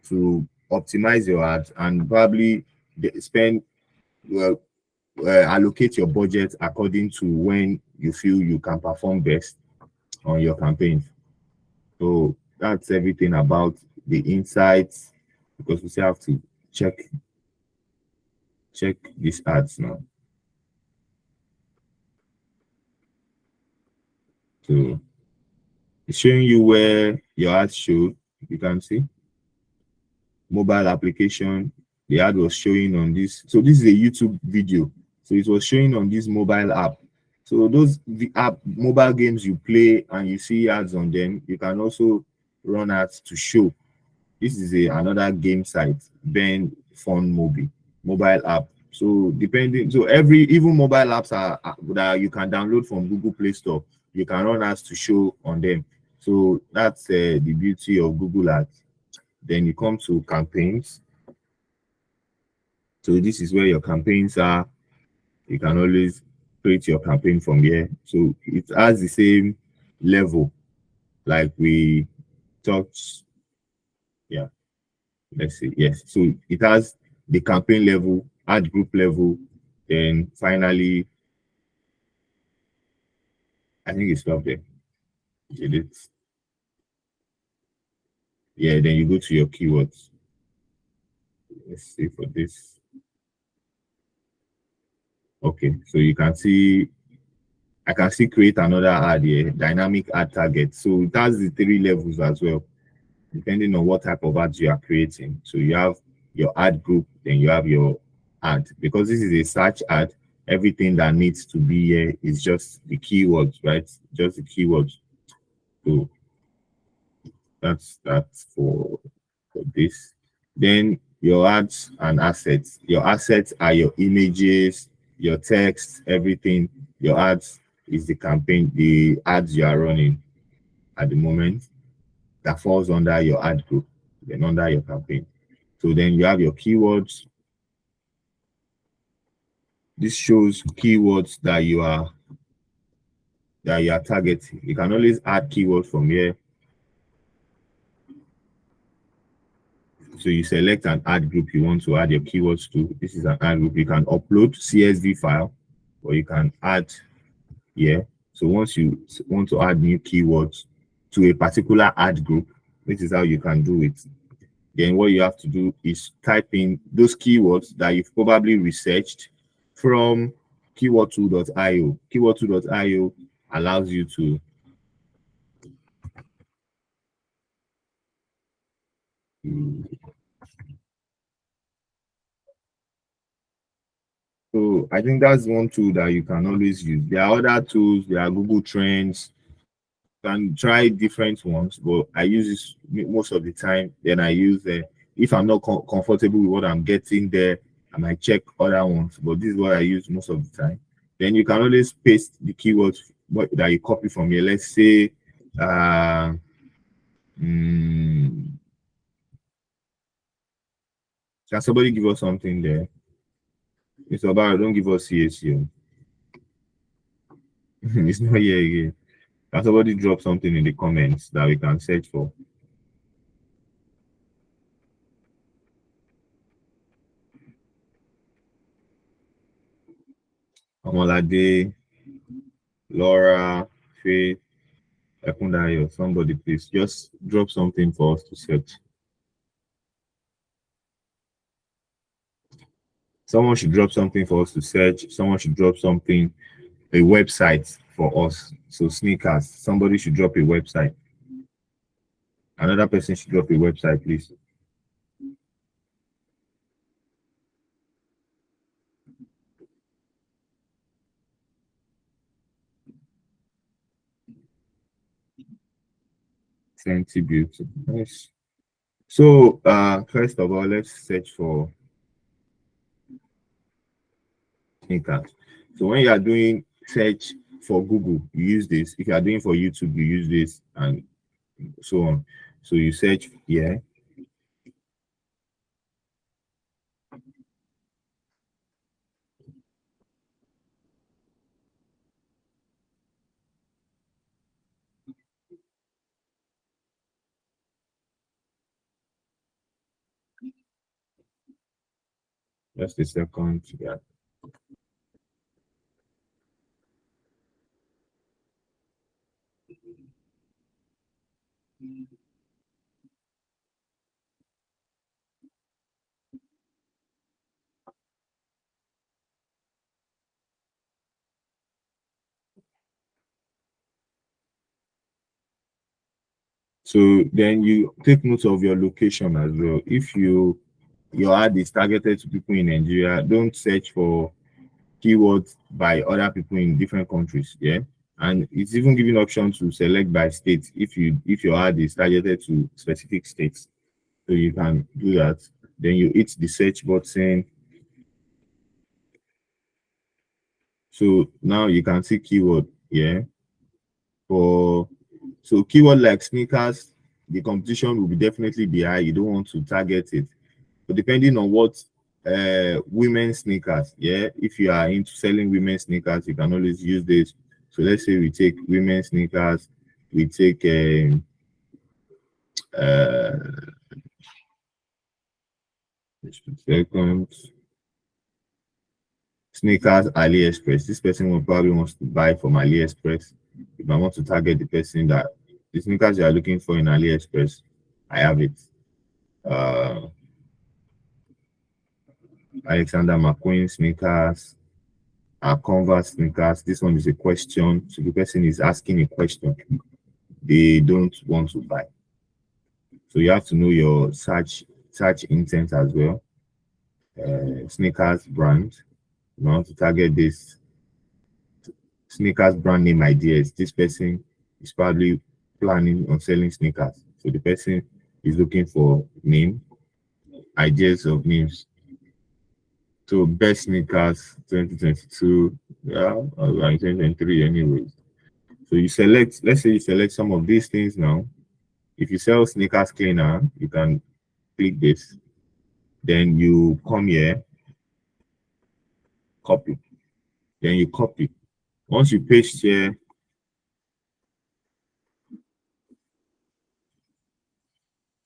to optimize your ads and probably spend well allocate your budget according to when you feel you can perform best on your campaigns. So that's everything about the insights because we still have to check these ads now. So it's showing you where your ads show. You can see mobile application. The ad was showing on this. So this is a YouTube video. So it was showing on this mobile app. So those the app mobile games you play and you see ads on them, you can also run ads to show. This is another game site, Ben Fun mobile app. So depending, so every even mobile apps that you can download from Google Play Store, you can run ads to show on them. So that's the beauty of Google Ads. Then you come to campaigns. So this is where your campaigns are. You can always create your campaign from here. So it has the same level like we talked. Yeah, let's see. Yes. So it has the campaign level, ad group level, then finally, I think it's up there. It. Yeah, then you go to your keywords. Let's see for this. Okay, so you can see I can see create another ad here, dynamic ad target. So it has the three levels as well, depending on what type of ads you are creating. So you have your ad group, then you have your ad. Because this is a search ad, everything that needs to be here is just the keywords, right? Just the keywords. So that's for this. Then your ads and assets. Your assets are your images, your text, everything. Your ads is the campaign, the ads you are running at the moment that falls under your ad group, then under your campaign. So then you have your keywords. This shows keywords that you are targeting. You can always add keywords from here. So you select an ad group you want to add your keywords to. This is an ad group. You can upload CSV file or you can add here. So once you want to add new keywords to a particular ad group, this is how you can do it. Then what you have to do is type in those keywords that you've probably researched from keyword2.io. Keyword2.io allows you to so I think that's one tool that you can always use. There are other tools, there are Google Trends, can try different ones, but I use this most of the time. Then I use if I'm not comfortable with what I'm getting there, I might check other ones. But this is what I use most of the time. Then you can always paste the keywords that you copy from here. Let's say, uh, mm, can somebody give us something there? Mr. Barrow, don't give us CSU. It's not here again. Can somebody drop something in the comments that we can search for? Amalade, Laura, Faith, Ekundayo, somebody please just drop something for us to search. Someone should drop something for us to search. Someone should drop something, a website for us. So sneakers, somebody should drop a website. Another person should drop a website, please. Plenty beauty. Nice. So first of all, let's search for sneakers. So when you are doing search for Google, you use this. If you are doing for YouTube, you use this, and so on. So you search here. Just a second. Yeah. So then you take note of your location as well. If your ad is targeted to people in Nigeria, don't search for keywords by other people in different countries. Yeah. And it's even giving option to select by state if your ad is targeted to specific states. So you can do that. Then you hit the search button. So now you can see keyword, yeah. For so keyword like sneakers, the competition will be definitely be high. You don't want to target it. But depending on what women's sneakers, yeah. If you are into selling women's sneakers, you can always use this. So let's say we take women's sneakers, we take uh just a second. Sneakers AliExpress. This person will probably wants to buy from AliExpress. If I want to target the person that the sneakers you are looking for in AliExpress, I have it. Uh, Alexander McQueen sneakers, Converse sneakers. This one is a question. So the person is asking a question. They don't want to buy. So you have to know your search intent as well. Sneakers brand. You want to target this sneakers brand name ideas. This person is probably planning on selling sneakers. So the person is looking for name, ideas of names. So best sneakers 2022, yeah, or 2023 anyways. So you select, let's say you select some of these things now. If you sell sneakers cleaner, you can click this. Then you come here, copy. Then you copy. Once you paste here,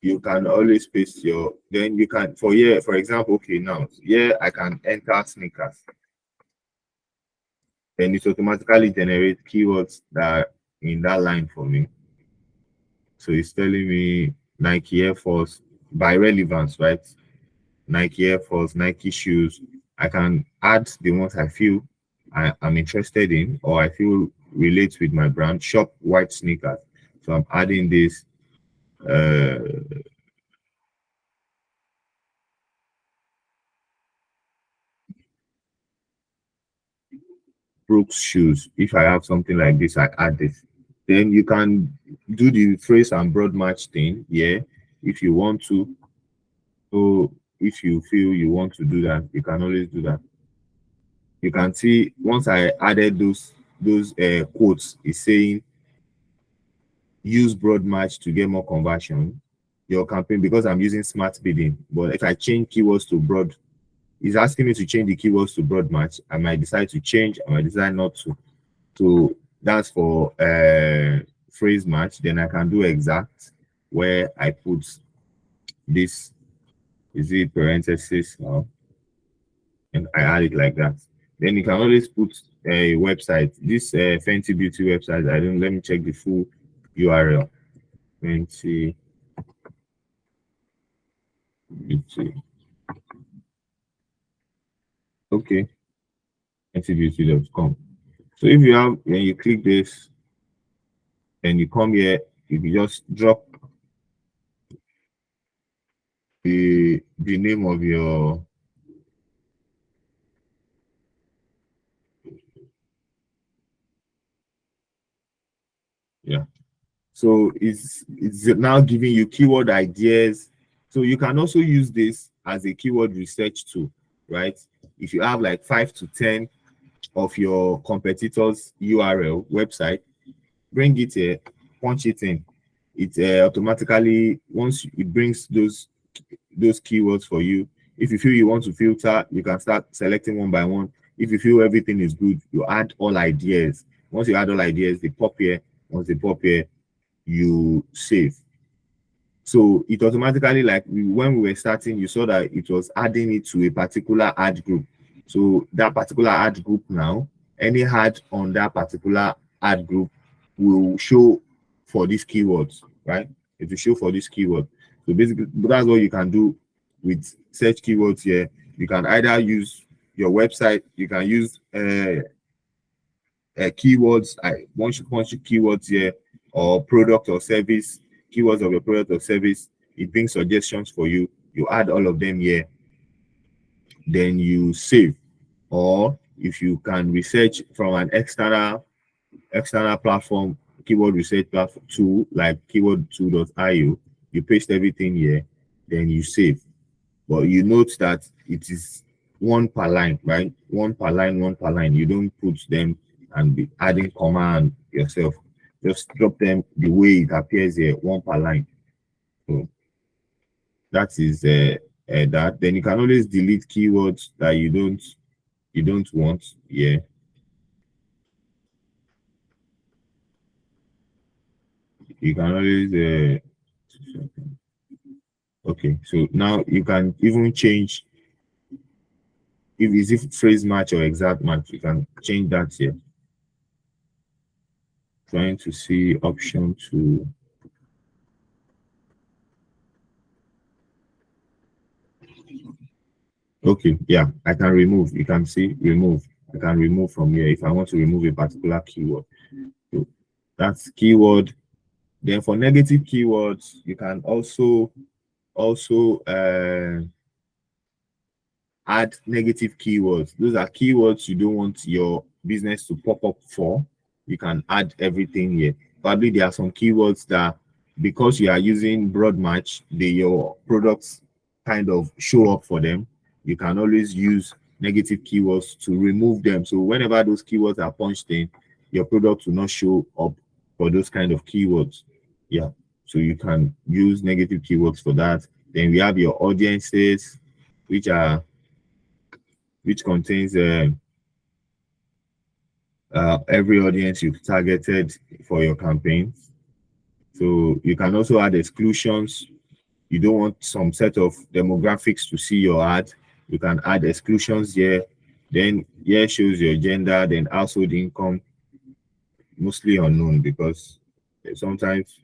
you can always paste your, then you can, for here, for example, okay, now, here I can enter sneakers. Then it automatically generates keywords that are in that line for me. So it's telling me Nike Air Force by relevance, right? Nike Air Force, Nike shoes. I can add the ones I feel I'm interested in or I feel relates with my brand. Shop white sneakers. So I'm adding this uh Brooks shoes. If I have something like this, I add this. Then you can do the phrase and broad match thing, yeah, if you want to. So if you feel you want to do that, you can always do that. You can see once I added those quotes, it's saying use broad match to get more conversion. Your campaign, because I'm using smart bidding, but if I change keywords to broad, it's asking me to change the keywords to broad match. I might decide to change, I might decide not to. So that's for phrase match. Then I can do exact, where I put this, is it parenthesis now, and I add it like that. Then you can always put a website. This Fenty Beauty website, I don't, let me check the full URL. Fenty Beauty. Okay, fentybeauty.com. So if you have, when you click this and you come here, if you just drop the name of your so it's now giving you keyword ideas. So you can also use this as a keyword research tool, right? If you have like 5 to 10 of your competitors URL website, bring it here, punch it in. It automatically, once it brings those keywords for you. If you feel you want to filter, you can start selecting one by one. If you feel everything is good, you add all ideas. Once you add all ideas, they pop here. Once they pop here, you save. So it automatically, like when we were starting, you saw that it was adding it to a particular ad group. So that particular ad group now, any ad on that particular ad group will show for these keywords, right? It will show for this keyword. So basically, that's what you can do with search keywords here. You can either use your website, you can use keywords. Once you punch keywords here, or product or service, keywords of your product or service, it brings suggestions for you. You add all of them here, then you save. Or if you can research from an external platform, keyword research platform tool like keyword2.io, you paste everything here, then you save. But you note that it is one per line, right? One per line, one per line. You don't put them and be adding command yourself. Just drop them the way it appears here, one per line. So that is that. Then you can always delete keywords that you don't want. Yeah. You can always okay. So now you can even change if it's if phrase match or exact match. You can change that here. Trying to see option to okay, yeah, I can remove. You can see remove. I can remove from here if I want to remove a particular keyword. So that's keyword. Then for negative keywords, you can also add negative keywords. Those are keywords you don't want your business to pop up for. You can add everything here. Probably there are some keywords that because you are using broad match, your products kind of show up for them. You can always use negative keywords to remove them. So whenever those keywords are punched in, your product will not show up for those kind of keywords. Yeah. So you can use negative keywords for that. Then we have your audiences, which contains every audience you've targeted for your campaigns. So you can also add exclusions. You don't want some set of demographics to see your ad. You can add exclusions here. Then here shows your gender, then household income, mostly unknown because sometimes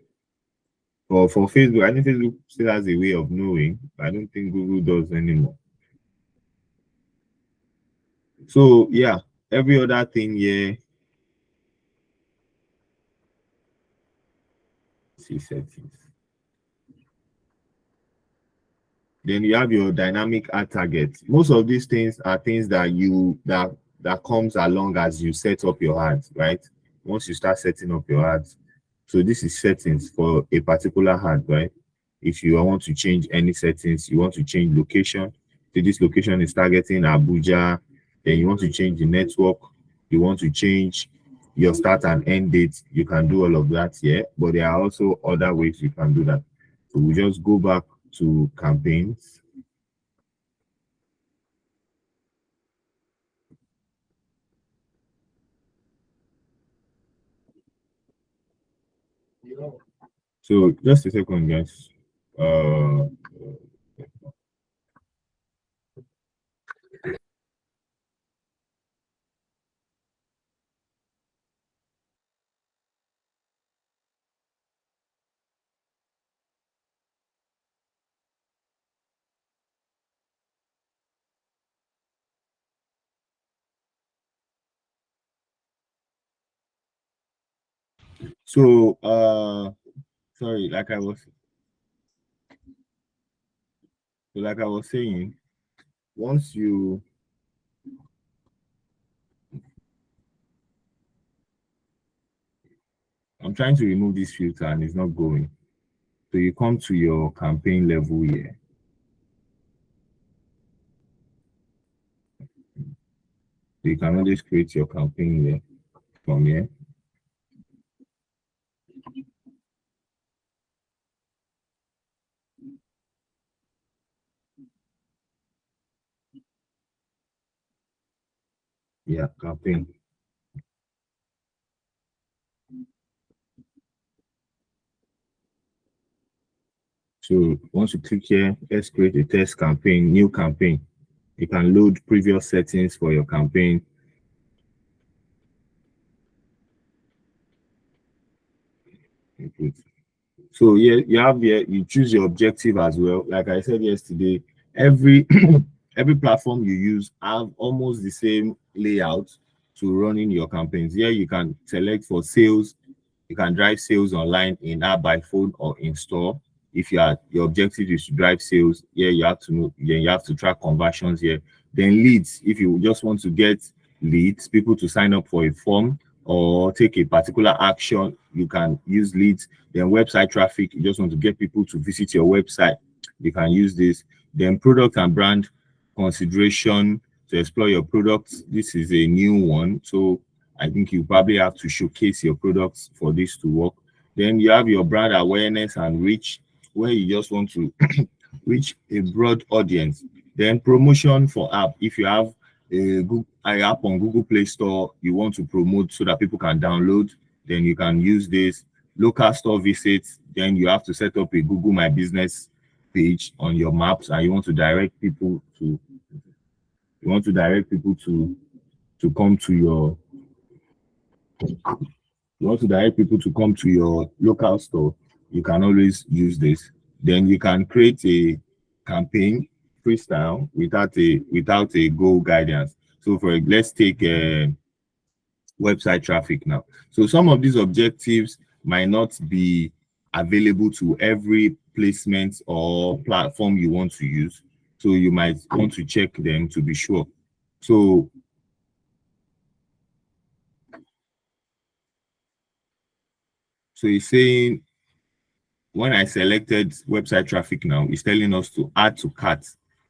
for Facebook, I think Facebook still has a way of knowing. I don't think Google does anymore. So yeah, every other thing here. See settings. Then you have your dynamic ad target. Most of these things are things that that comes along as you set up your ads, right? Once you start setting up your ads, So this is settings for a particular ad, right? If you want to change any settings, you want to change location. So this location is targeting Abuja. Then you want to change the network. You want to change your start and end date. You can do all of that here, but there are also other ways you can do that. So we just go back to campaigns. So just a second, guys. Uh, so sorry, like I was saying, once you I'm trying to remove this filter and it's not going. So you come to your campaign level here. So you can always create your campaign here from here. Yeah, campaign. So once you click here, let's create a test campaign, new campaign. You can load previous settings for your campaign. So yeah, you have here, you choose your objective as well. Like I said yesterday, every every platform you use have almost the same layout to running your campaigns. Here you can select for sales. You can drive sales online in app, by phone, or in store. If your objective is to drive sales, yeah, you have to know. Then you have to track conversions here. Then leads. If you just want to get leads, people to sign up for a form or take a particular action, you can use leads. Then website traffic. You just want to get people to visit your website. You can use this. Then product and brand consideration to explore your products. This is a new one. So I think you probably have to showcase your products for this to work. Then you have your brand awareness and reach, where you just want to reach a broad audience. Then promotion for app. If you have a Google app on Google Play Store, you want to promote so that people can download, then you can use this. Local store visits, then you have to set up a Google My Business page on your maps, and you want to direct people to come to your local store. You can always use this. Then you can create a campaign freestyle without a goal guidance. So for let's take website traffic now. So some of these objectives might not be available to every placement or platform you want to use. So you might want to check them to be sure. So it's saying when I selected website traffic now, it's telling us to add to cart.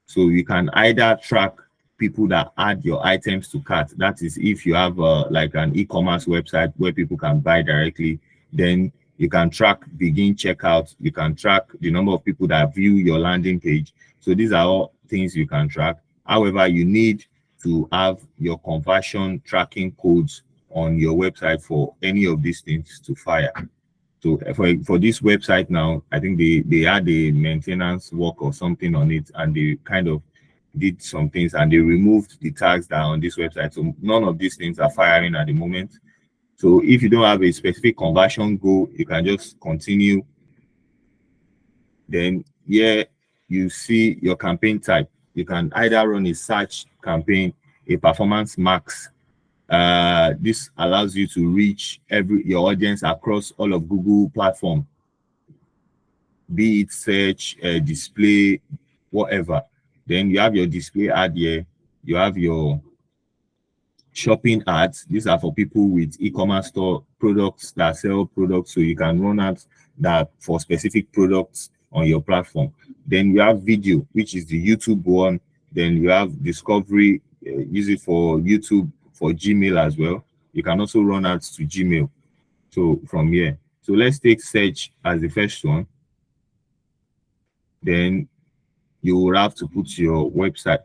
So you can either track people that add your items to cart. That is, if you have like an e-commerce website where people can buy directly, then you can track begin checkout. You can track the number of people that view your landing page. So these are all things you can track. However, you need to have your conversion tracking codes on your website for any of these things to fire. So for this website now, I think they had a maintenance work or something on it, and they kind of did some things and they removed the tags that are on this website. So none of these things are firing at the moment. So if you don't have a specific conversion goal, you can just continue. Then here you see your campaign type. You can either run a search campaign, a performance max. This allows you to reach your audience across all of Google platform, be it search, display, whatever. Then you have your display ad here. You have your shopping ads. These are for people with e-commerce store products that sell products, so you can run ads that for specific products on your platform. Then we have video, which is the YouTube one. Then you have discovery, use it for YouTube, for Gmail as well. You can also run ads to Gmail. So from here, so let's take search as the first one. Then you will have to put your website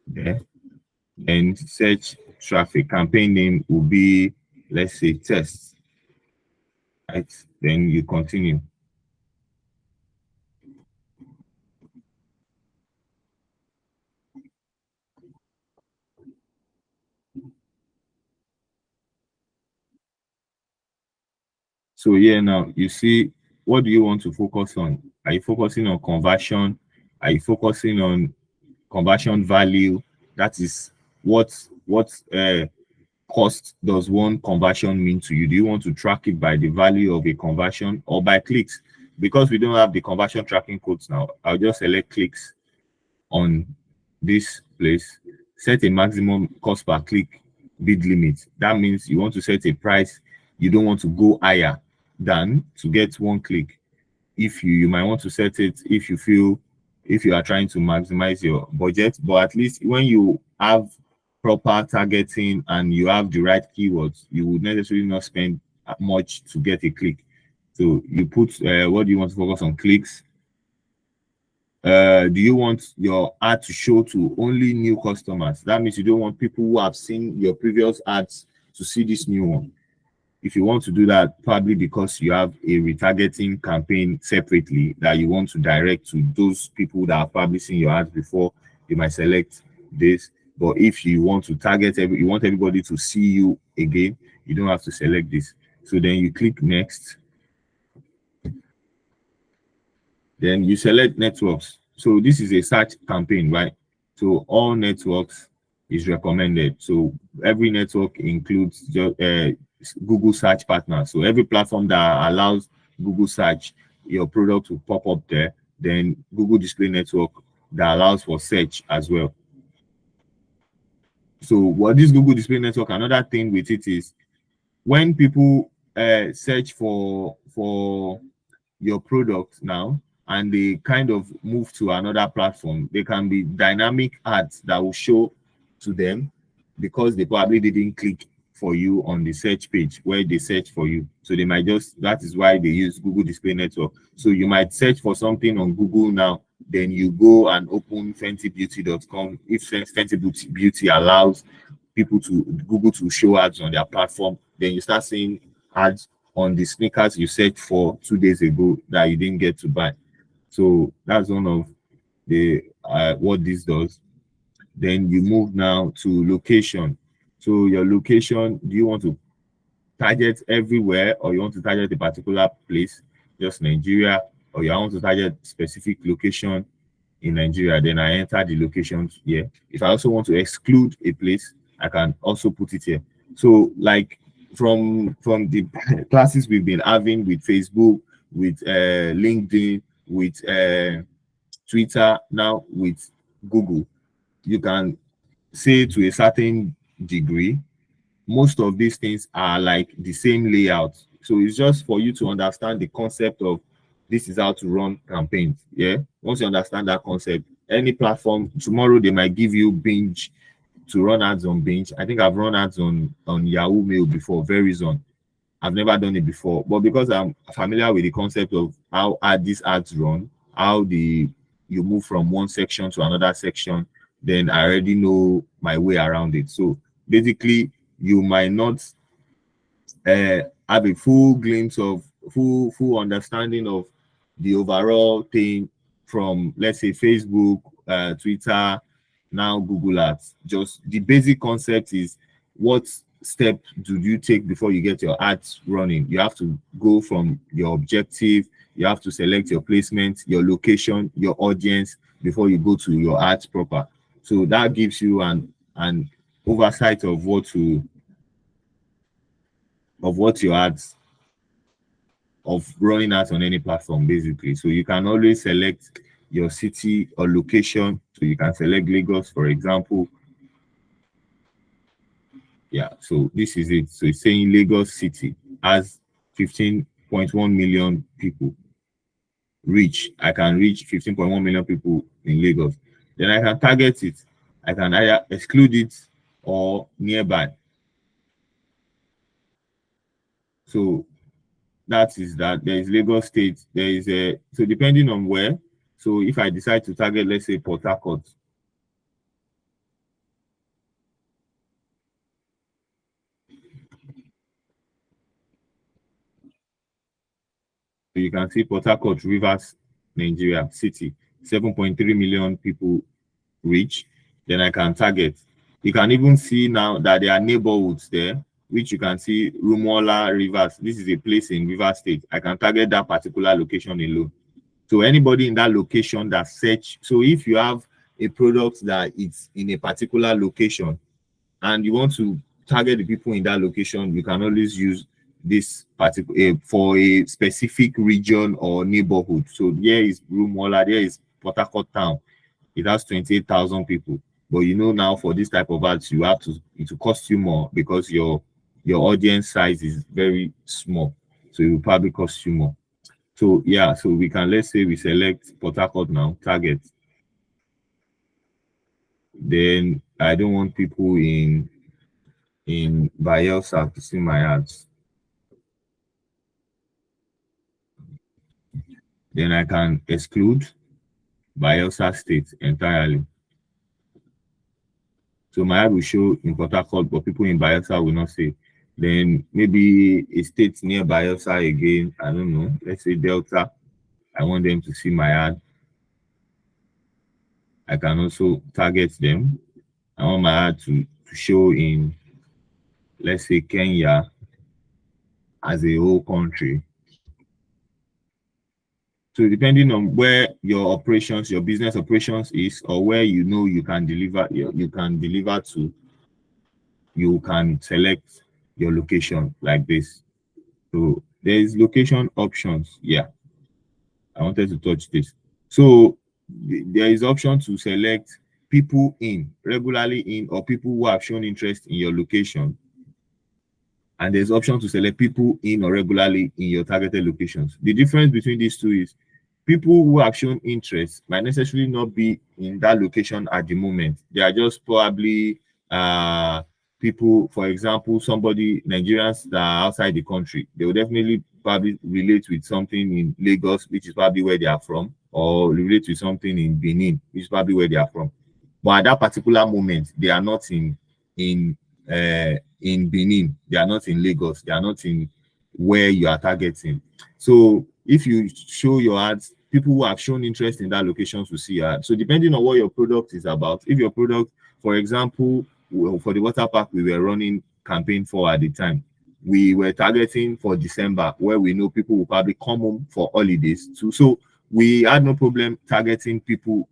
there. And search traffic campaign name will be, let's say, test. Right? Then you continue. So here now you see, what do you want to focus on? Are you focusing on conversion? Are you focusing on conversion value? That is what cost does one conversion mean to you? Do you want to track it by the value of a conversion or by clicks? Because we don't have the conversion tracking codes now, I'll just select clicks on this place. Set a maximum cost per click bid limit. That means you want to set a price. You don't want to go higher than to get one click. If you might want to set it if you feel, if you are trying to maximize your budget, but at least when you have proper targeting and you have the right keywords, you would necessarily not spend much to get a click. So you put what do you want to focus on? Clicks. Do you want your ad to show to only new customers? That means you don't want people who have seen your previous ads to see this new one. If you want to do that, probably because you have a retargeting campaign separately that you want to direct to those people that have probably seen your ads before, you might select this. But if you want to target you want everybody to see you again, you don't have to select this. So then you click next. Then you select networks. So this is a search campaign, right? So all networks is recommended. So every network includes Google search partners. So every platform that allows Google search, your product will pop up there. Then Google Display Network that allows for search as well. So what this Google Display Network, another thing with it is when people search for your product now and they kind of move to another platform, there can be dynamic ads that will show to them because they probably didn't click for you on the search page where they search for you. So they might just, that is why they use Google Display Network. So you might search for something on Google now, then you go and open fentybeauty.com. If Fenty Beauty allows people to Google to show ads on their platform, then you start seeing ads on the sneakers you searched for 2 days ago that you didn't get to buy. So that's one of the what this does. Then you move now to location. So your location, do you want to target everywhere or you want to target a particular place, just Nigeria, or you want to target specific location in Nigeria? Then I enter the locations here. If I also want to exclude a place, I can also put it here. So like from the classes we've been having with Facebook, with LinkedIn, with Twitter, now with Google, you can say to a certain degree, most of these things are like the same layout. So it's just for you to understand the concept of this is how to run campaigns. Yeah. Once you understand that concept, any platform, tomorrow they might give you Binge to run ads on Binge. I think I've run ads on Yahoo Mail before, Verizon. I've never done it before, but because I'm familiar with the concept of how these ads run, how you move from one section to another section, then I already know my way around it. So basically, you might not have a full glimpse of full understanding of the overall thing from, let's say, Facebook, Twitter, now Google Ads. Just the basic concept is, what step do you take before you get your ads running? You have to go from your objective, you have to select your placement, your location, your audience before you go to your ads proper. So that gives you an oversight of what your ads, of running ads on any platform, basically. So you can always select your city or location. So you can select Lagos, for example. Yeah, so this is it. So it's saying Lagos City has 15.1 million people reach. I can reach 15.1 million people in Lagos. Then I can target it. I can either exclude it or nearby. So that is that. There is Lagos State. There is a, so depending on where. So if I decide to target, let's say Port Harcourt, so you can see Port Harcourt, Rivers, Nigeria, city, 7.3 million people reach. Then I can target. You can even see now that there are neighborhoods there, which you can see Rumola, Rivers. This is a place in Rivers State. I can target that particular location alone. So anybody in that location that search. So if you have a product that it's in a particular location and you want to target the people in that location, you can always use this particular for a specific region or neighborhood. So there is Rumola, there is Port Harcourt town. It has 28,000 people. But you know now for this type of ads, you have to, it will cost you more because your audience size is very small. So it will probably cost you more. So yeah, so we can, let's say we select Port Harcourt now, target. Then I don't want people in Bayelsa to see my ads. Then I can exclude Bayelsa State entirely. So my ad will show in Port Harcourt, but people in Bayelsa will not see. Then maybe a state near Bayelsa again, I don't know, let's say Delta. I want them to see my ad. I can also target them. I want my ad to show in, let's say, Kenya as a whole country. So depending on where your operations, your business operations is, or where you know you can deliver, you can deliver to, you can select your location like this. So there is location options. Yeah, I wanted to touch this. So there is option to select people in, regularly in, or people who have shown interest in your location. And there's option to select people in or regularly in your targeted locations. The difference between these two is people who have shown interest might necessarily not be in that location at the moment. They are just probably people, for example, somebody, Nigerians that are outside the country. They will definitely probably relate with something in Lagos, which is probably where they are from, or relate to something in Benin, which is probably where they are from. But at that particular moment, they are not in Benin, they are not in Lagos, they are not in where you are targeting. So if you show your ads, people who have shown interest in that location to see your ad. So depending on what your product is about, if your product, for example, for the water park we were running campaign for at the time, we were targeting for December, where we know people will probably come home for holidays too. So we had no problem targeting people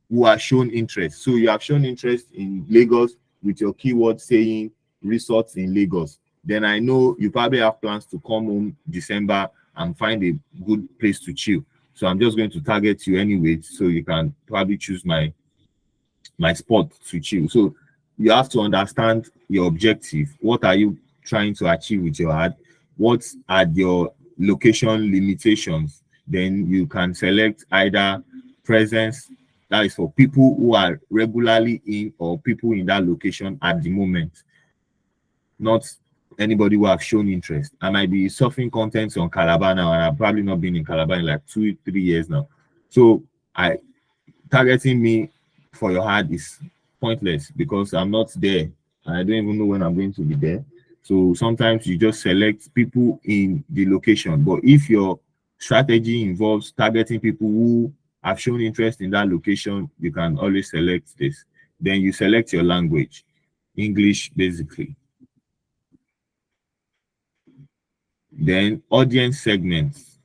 who are shown interest. So you have shown interest in Lagos with your keyword saying resorts in Lagos. Then I know you probably have plans to come home December and find a good place to chill. So I'm just going to target you anyway, so you can probably choose my spot to chill. So you have to understand your objective. What are you trying to achieve with your ad? What are your location limitations? Then you can select either presence, that is for people who are regularly in, or people in that location at the moment, not anybody who have shown interest. I might be surfing contents on Calabar now, and I've probably not been in Calabar in like 2-3 years now. So I targeting me for your ad is pointless because I'm not there and I don't even know when I'm going to be there. So sometimes you just select people in the location. But if your strategy involves targeting people who have shown interest in that location, you can always select this. Then you select your language, English basically. Then audience segments.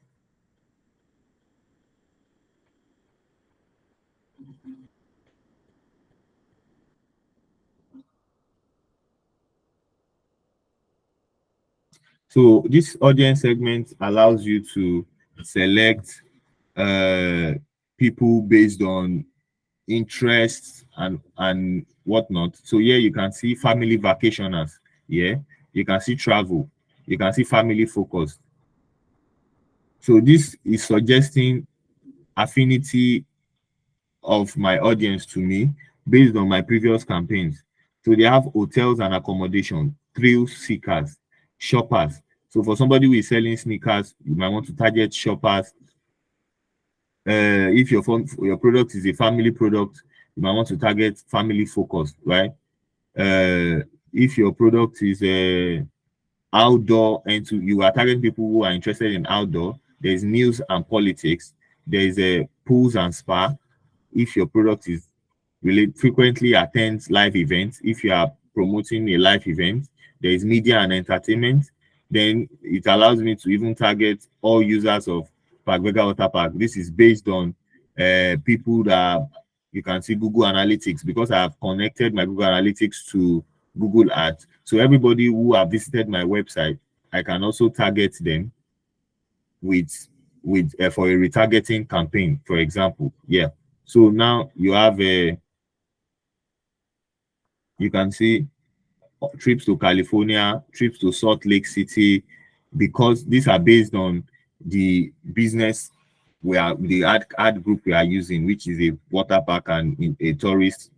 So this audience segment allows you to select people based on interests and whatnot. So here you can see family vacationers. Yeah, you can see travel. You can see family focused. So this is suggesting affinity of my audience to me based on my previous campaigns. So they have hotels and accommodation, thrill seekers, shoppers. So for somebody who is selling sneakers, you might want to target shoppers. If your product is a family product, you might want to target family focused, right? Uh, if your product is a outdoor, and to you are targeting people who are interested in outdoor, there's news and politics, there's a pools and spa. If your product is really frequently attends live events, if you are promoting a live event, there is media and entertainment, then it allows me to even target all users of Park Vega Water Park. This is based on people that you can see Google Analytics, because I have connected my Google Analytics to Google Ads. So everybody who have visited my website, I can also target them with for a retargeting campaign, for example. Yeah. So now you have a you can see trips to California, trips to Salt Lake City, because these are based on the business the ad group we are using, which is a water park and a tourist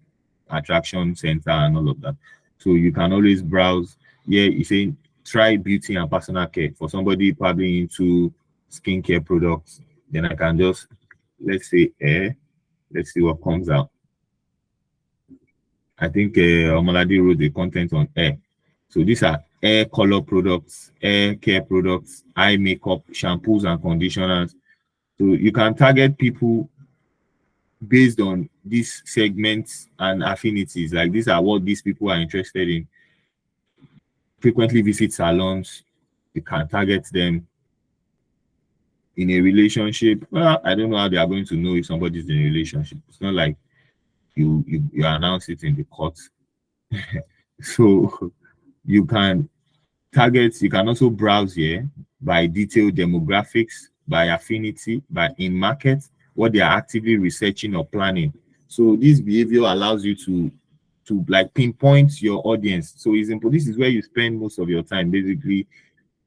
attraction center and all of that. So you can always browse. Yeah, you say try beauty and personal care for somebody probably into skincare products. Then I can just let's say let's see what comes out. I think Omaladi wrote the content on hair. So these are hair color products, hair care products, eye makeup, shampoos and conditioners. So you can target people based on these segments and affinities. Like these are what these people are interested in. Frequently visit salons. You can target them in a relationship. Well, I don't know how they are going to know if somebody's in a relationship. It's not like you announce it in the court. So you can target, you can also browse here by detailed demographics, by affinity, by in market, what they are actively researching or planning. So this behavior allows you to like pinpoint your audience. So example, this is where you spend most of your time. Basically,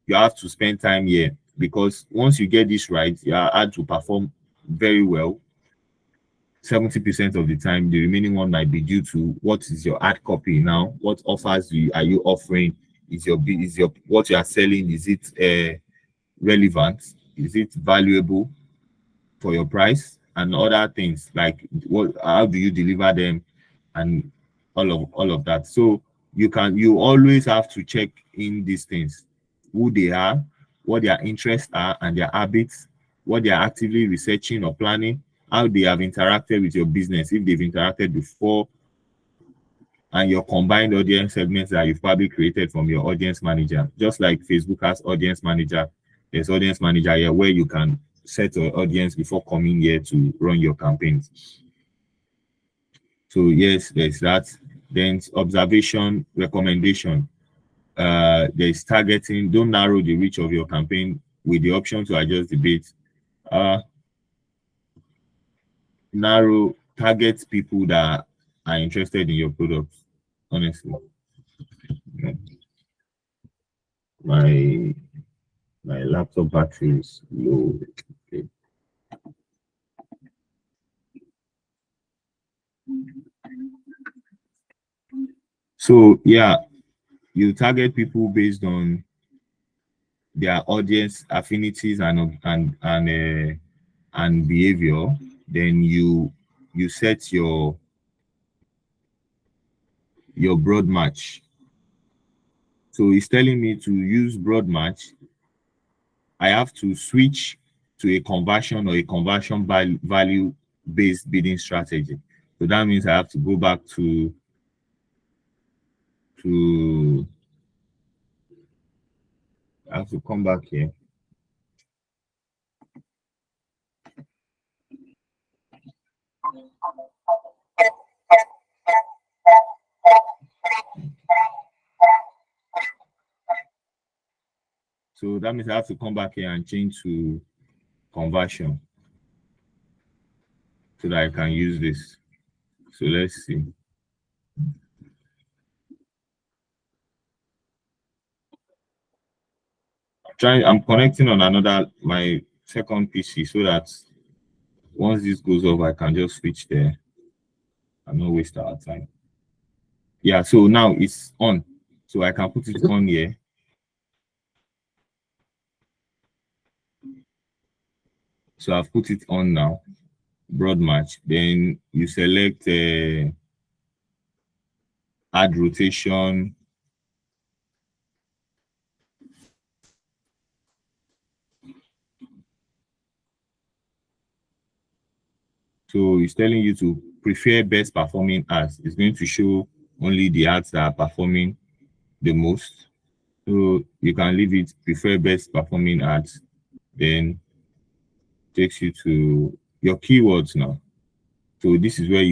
you have to spend time here, because once you get this right, you are had to perform very well 70% of the time. The remaining one might be due to what is your ad copy now, what offers are you offering, is your what you are selling, is it relevant, is it valuable for your price, and other things like what how do you deliver them, and all of that. So you always have to check in these things, who they are, what their interests are and their habits, what they are actively researching or planning, how they have interacted with your business, if they've interacted before, and your combined audience segments that you've probably created from your audience manager. Just like Facebook has audience manager, there's audience manager here where you can set your audience before coming here to run your campaigns. So yes, there's that. Then observation, recommendation. There's targeting. Don't narrow the reach of your campaign with the option to adjust the bait. Narrow, target people that are interested in your products. Honestly, my my laptop battery is low. Okay. So yeah, you target people based on their audience affinities and behavior. Then you set your broad match. So it's telling me to use broad match. I have to switch to a conversion or a conversion value based bidding strategy. So that means I have to go back to I have to come back here. So that means I have to come back here and change to conversion. so that I can use this. So let's see. I'm connecting on my second PC so that once this goes off, I can just switch there and not waste our time. Yeah, so now it's on. So I can put it on here. So I've put it on now, broad match. Then you select add rotation. So it's telling you to prefer best performing ads. It's going to show only the ads that are performing the most. So you can leave it prefer best performing ads. Then takes you to your keywords now. So this is where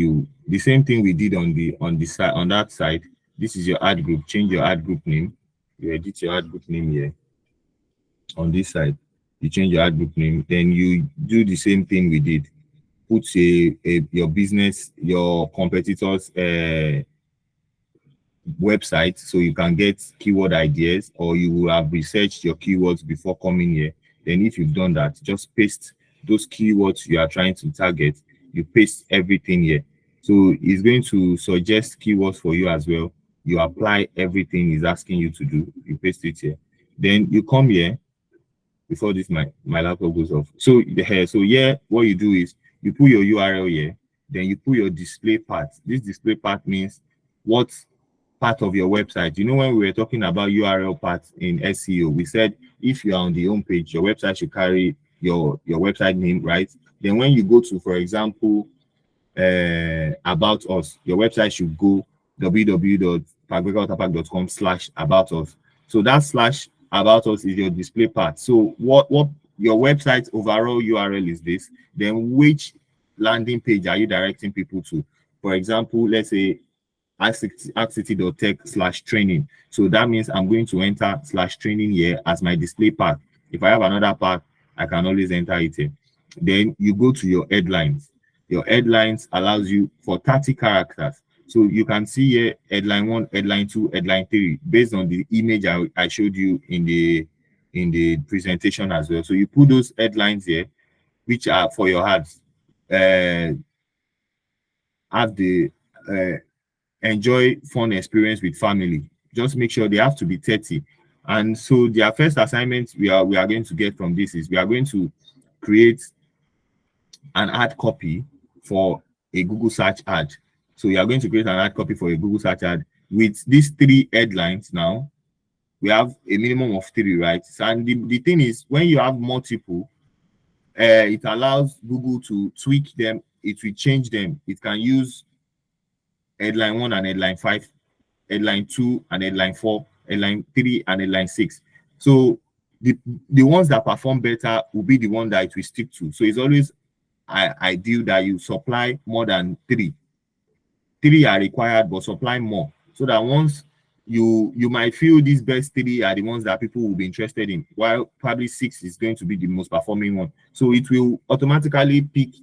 the same thing we did on the side on that side. This is your ad group. Change your ad group name. You edit your ad group name here. On this side, you change your ad group name. Then you do the same thing we did. Put your business, your competitors' website, so you can get keyword ideas, or you will have researched your keywords before coming here. Then if you've done that, just paste those keywords you are trying to target. You paste everything here. So it's going to suggest keywords for you as well. You apply everything he's asking you to do. You paste it here. Then you come here before this my laptop goes off. So what you do is you put your URL here, then you put your display part. This display part means what part of your website. You know, when we were talking about URL parts in SEO, we said if you are on the home page, your website should carry your website name, right? Then when you go to, for example, about us, your website should go www.parkbreakerwaterpark.com/about us. So that slash about us is your display part. So what your website overall URL is this, then which landing page are you directing people to? For example, let's say HackCity.tech/training. So that means I'm going to enter /training here as my display part. If I have another part, I can always enter it here. Then you go to your headlines. Your headlines allows you for 30 characters. So you can see here headline 1, headline 2, headline 3, based on the image I showed you in the presentation as well. So you put those headlines here, which are for your ads. Have the enjoy fun experience with family. Just make sure they have to be 30. And so their first assignment we are going to get from this is we are going to create an ad copy for a Google search ad. So you are going to create an ad copy for a Google search ad with these 3 headlines. Now we have a minimum of 3, right? And the thing is, when you have multiple, it allows Google to tweak them. It will change them. It can use headline 1 and headline 5, headline 2 and headline 4, headline 3 and headline 6. So the ones that perform better will be the one that it will stick to. So it's always ideal that you supply more than 3. 3 are required, but supply more, so that once you might feel these best 3 are the ones that people will be interested in, while probably 6 is going to be the most performing one. So it will automatically pick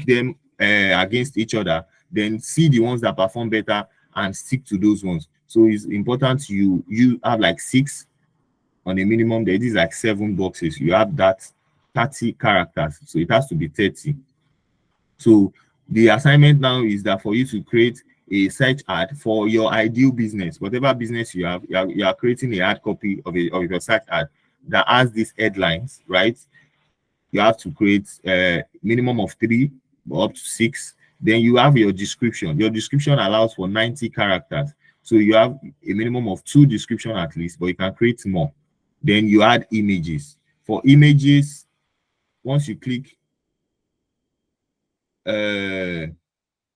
them against each other, then see the ones that perform better and stick to those ones. So it's important you have like 6 on a minimum. There is like 7 boxes. You have that 30 characters, so it has to be 30. So the assignment now is that for you to create a search ad for your ideal business, whatever business you have, you are creating a ad copy of your search ad that has these headlines, right? You have to create a minimum of 3 or up to 6. Then you have your description. Your description allows for 90 characters. So you have a minimum of 2 description at least, but you can create more. Then you add images. For images, once you click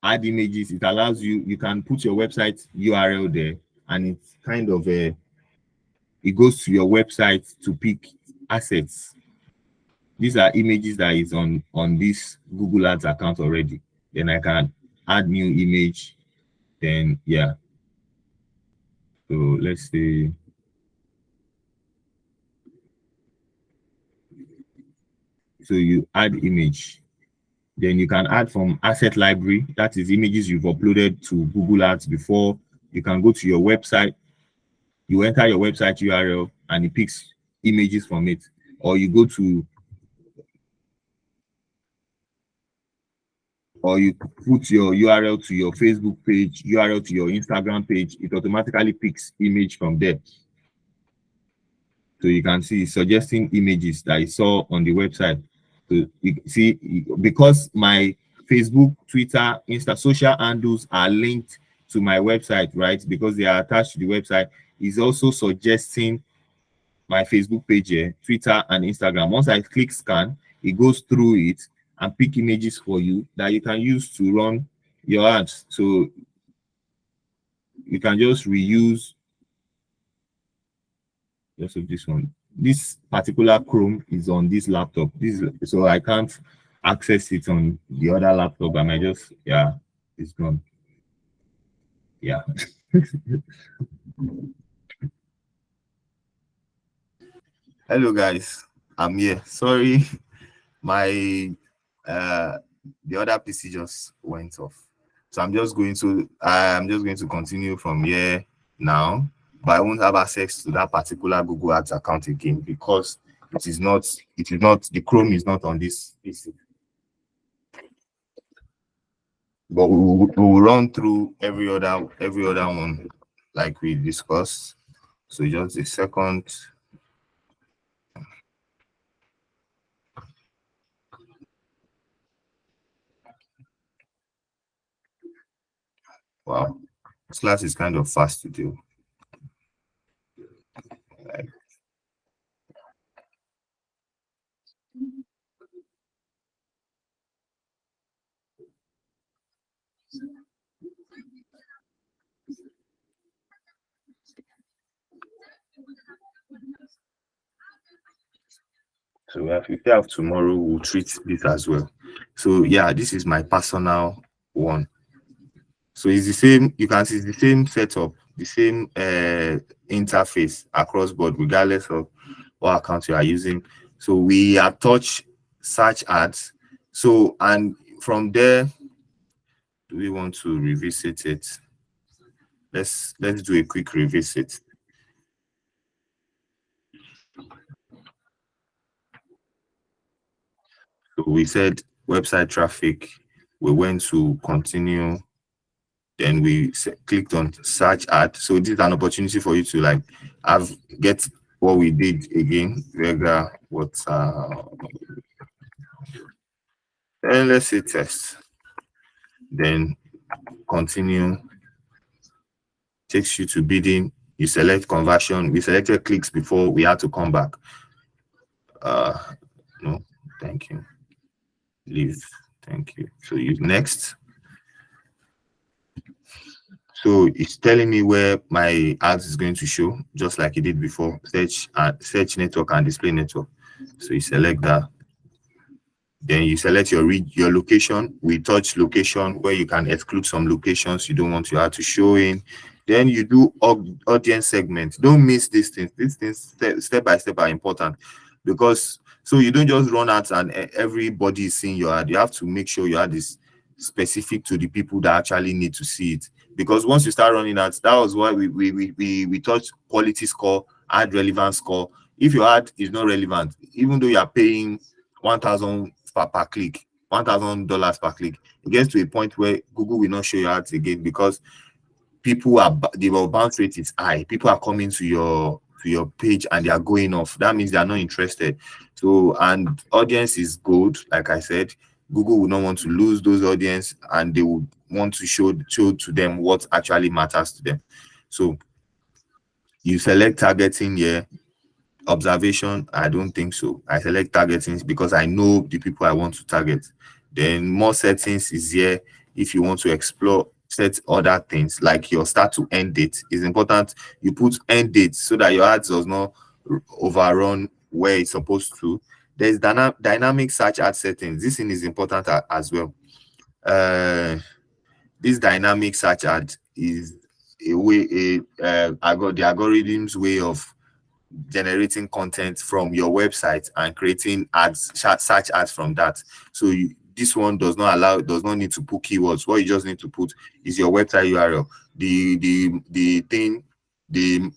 add images, it allows you can put your website URL there, and it's kind of it goes to your website to pick assets. These are images that is on this Google Ads account already. Then I can add new image. Then yeah, so let's say so you add image. Then you can add from asset library, that is images you've uploaded to Google Ads before. You can go to your website, you enter your website URL and it picks images from it. Or you go to, or you put your URL to your Facebook page, URL to your Instagram page, it automatically picks image from there. So you can see suggesting images that I saw on the website. So you see, because my Facebook, Twitter, Insta social handles are linked to my website, right? Because they are attached to the website, is also suggesting my Facebook page here, Twitter and Instagram. Once I click scan, it goes through it and pick images for you that you can use to run your ads. So you can just reuse just of this one. This particular Chrome is on this laptop. So I can't access it on the other laptop. I might just, yeah, it's gone. Yeah. Hello guys, I'm here. Sorry, my the other PC just went off. So I'm just going to continue from here now, but I won't have access to that particular Google Ads account again because it is not the Chrome is not on this PC. But we will run through every other one like we discussed. So just a second. Wow, this class is kind of fast to do. Like, so if we have tomorrow, we'll treat this as well. So yeah, this is my personal one. So it's the same, you can see it's the same setup, the same interface across board, regardless of what account you are using. So we have touched search ads. So, and from there, do we want to revisit it? Let's do a quick revisit. So we said website traffic, we went to continue, then we clicked on search ad. So this is an opportunity for you to like get what we did again. Regular what's and let's say test. Then continue. Takes you to bidding. You select conversion. We selected clicks before we had to come back. No, thank you. Leave. Thank you. So you next. So it's telling me where my ads is going to show, just like it did before. Search network and display network. So you select that. Then you select your location. We touch location where you can exclude some locations you don't want your ad to show in. Then you do audience segment. Don't miss these things. These things step by step are important because so you don't just run ads and everybody is seeing your ad. You have to make sure your ad is specific to the people that actually need to see it. Because once you start running ads, that was why we touched quality score, ad relevance score. If your ad is not relevant, even though you are paying 1,000 per click, $1,000 per click, it gets to a point where Google will not show your ads again because the bounce rate is high. People are coming to your page and they are going off. That means they are not interested. So, and audience is gold, like I said. Google will not want to lose those audience and they will want to show to them what actually matters to them. So you select targeting here. Observation, I don't think so. I select targeting because I know the people I want to target. Then more settings is here. If you want to explore set other things like your start to end date, it's important you put end date so that your ads does not overrun where it's supposed to. There's dynamic search ad settings. This thing is important as well. This dynamic search ad is a way the algorithm's way of generating content from your website and creating ads, search ads from that. So this one does not need to put keywords. What you just need to put is your website URL. The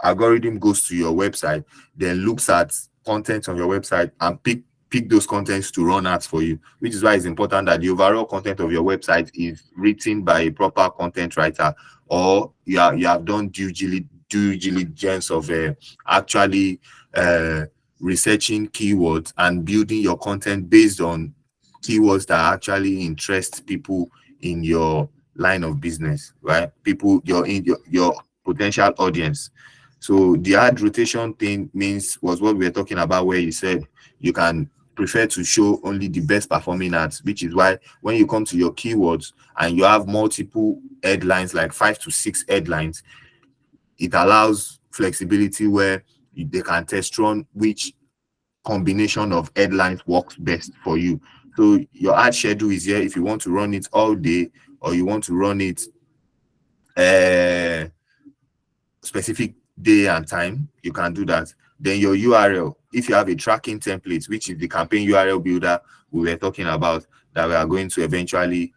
algorithm goes to your website, then looks at content on your website and pick those contents to run ads for you, which is why it's important that the overall content of your website is written by a proper content writer, or you have done due diligence of actually researching keywords and building your content based on keywords that actually interest people in your line of business, right? People, your potential audience. So the ad rotation thing was what we were talking about, where you said you can prefer to show only the best performing ads, which is why when you come to your keywords and you have multiple headlines, like 5 to 6 headlines, it allows flexibility where they can test run which combination of headlines works best for you. So your ad schedule is here if you want to run it all day, or you want to run it specific day and time, you can do that. Then your URL, if you have a tracking template, which is the campaign URL builder we were talking about, that we are going to eventually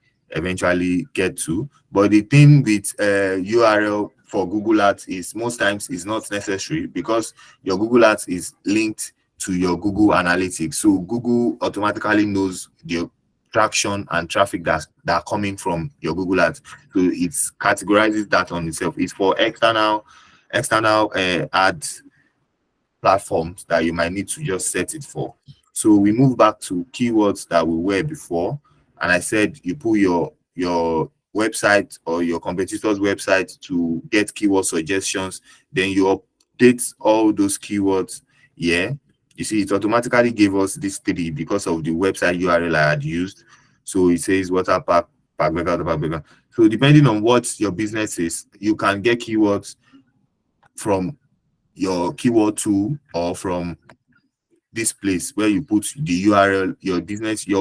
get to. But the thing with URL for Google Ads is most times is not necessary, because your Google Ads is linked to your Google Analytics. So Google automatically knows the traction and traffic that are coming from your Google Ads. So it categorizes that on itself. It's for external ad platforms that you might need to just set it for. So we move back to keywords that we were before, and I said you put your website or your competitor's website to get keyword suggestions. Then you update all those keywords. Yeah, you see, it automatically gave us this 3 because of the website URL I had used. So it says water park, park. So depending on what your business is, you can get keywords from your keyword tool or from this place where you put the URL, your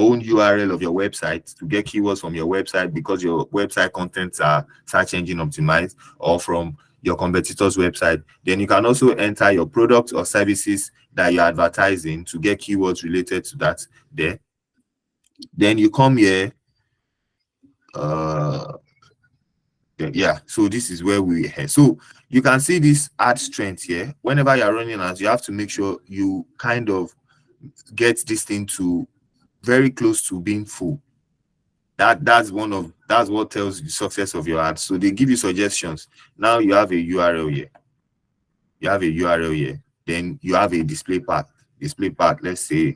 own URL of your website to get keywords from your website, because your website contents are search engine optimized, or from your competitor's website. Then you can also enter your products or services that you're advertising to get keywords related to that there. Then you come here. Yeah, so this is where we are. So you can see this ad strength here. Whenever you're running ads, you have to make sure you kind of get this thing to very close to being full. That's what tells the success of your ads. So they give you suggestions. Now you have a URL here. Then you have a display path. Let's say.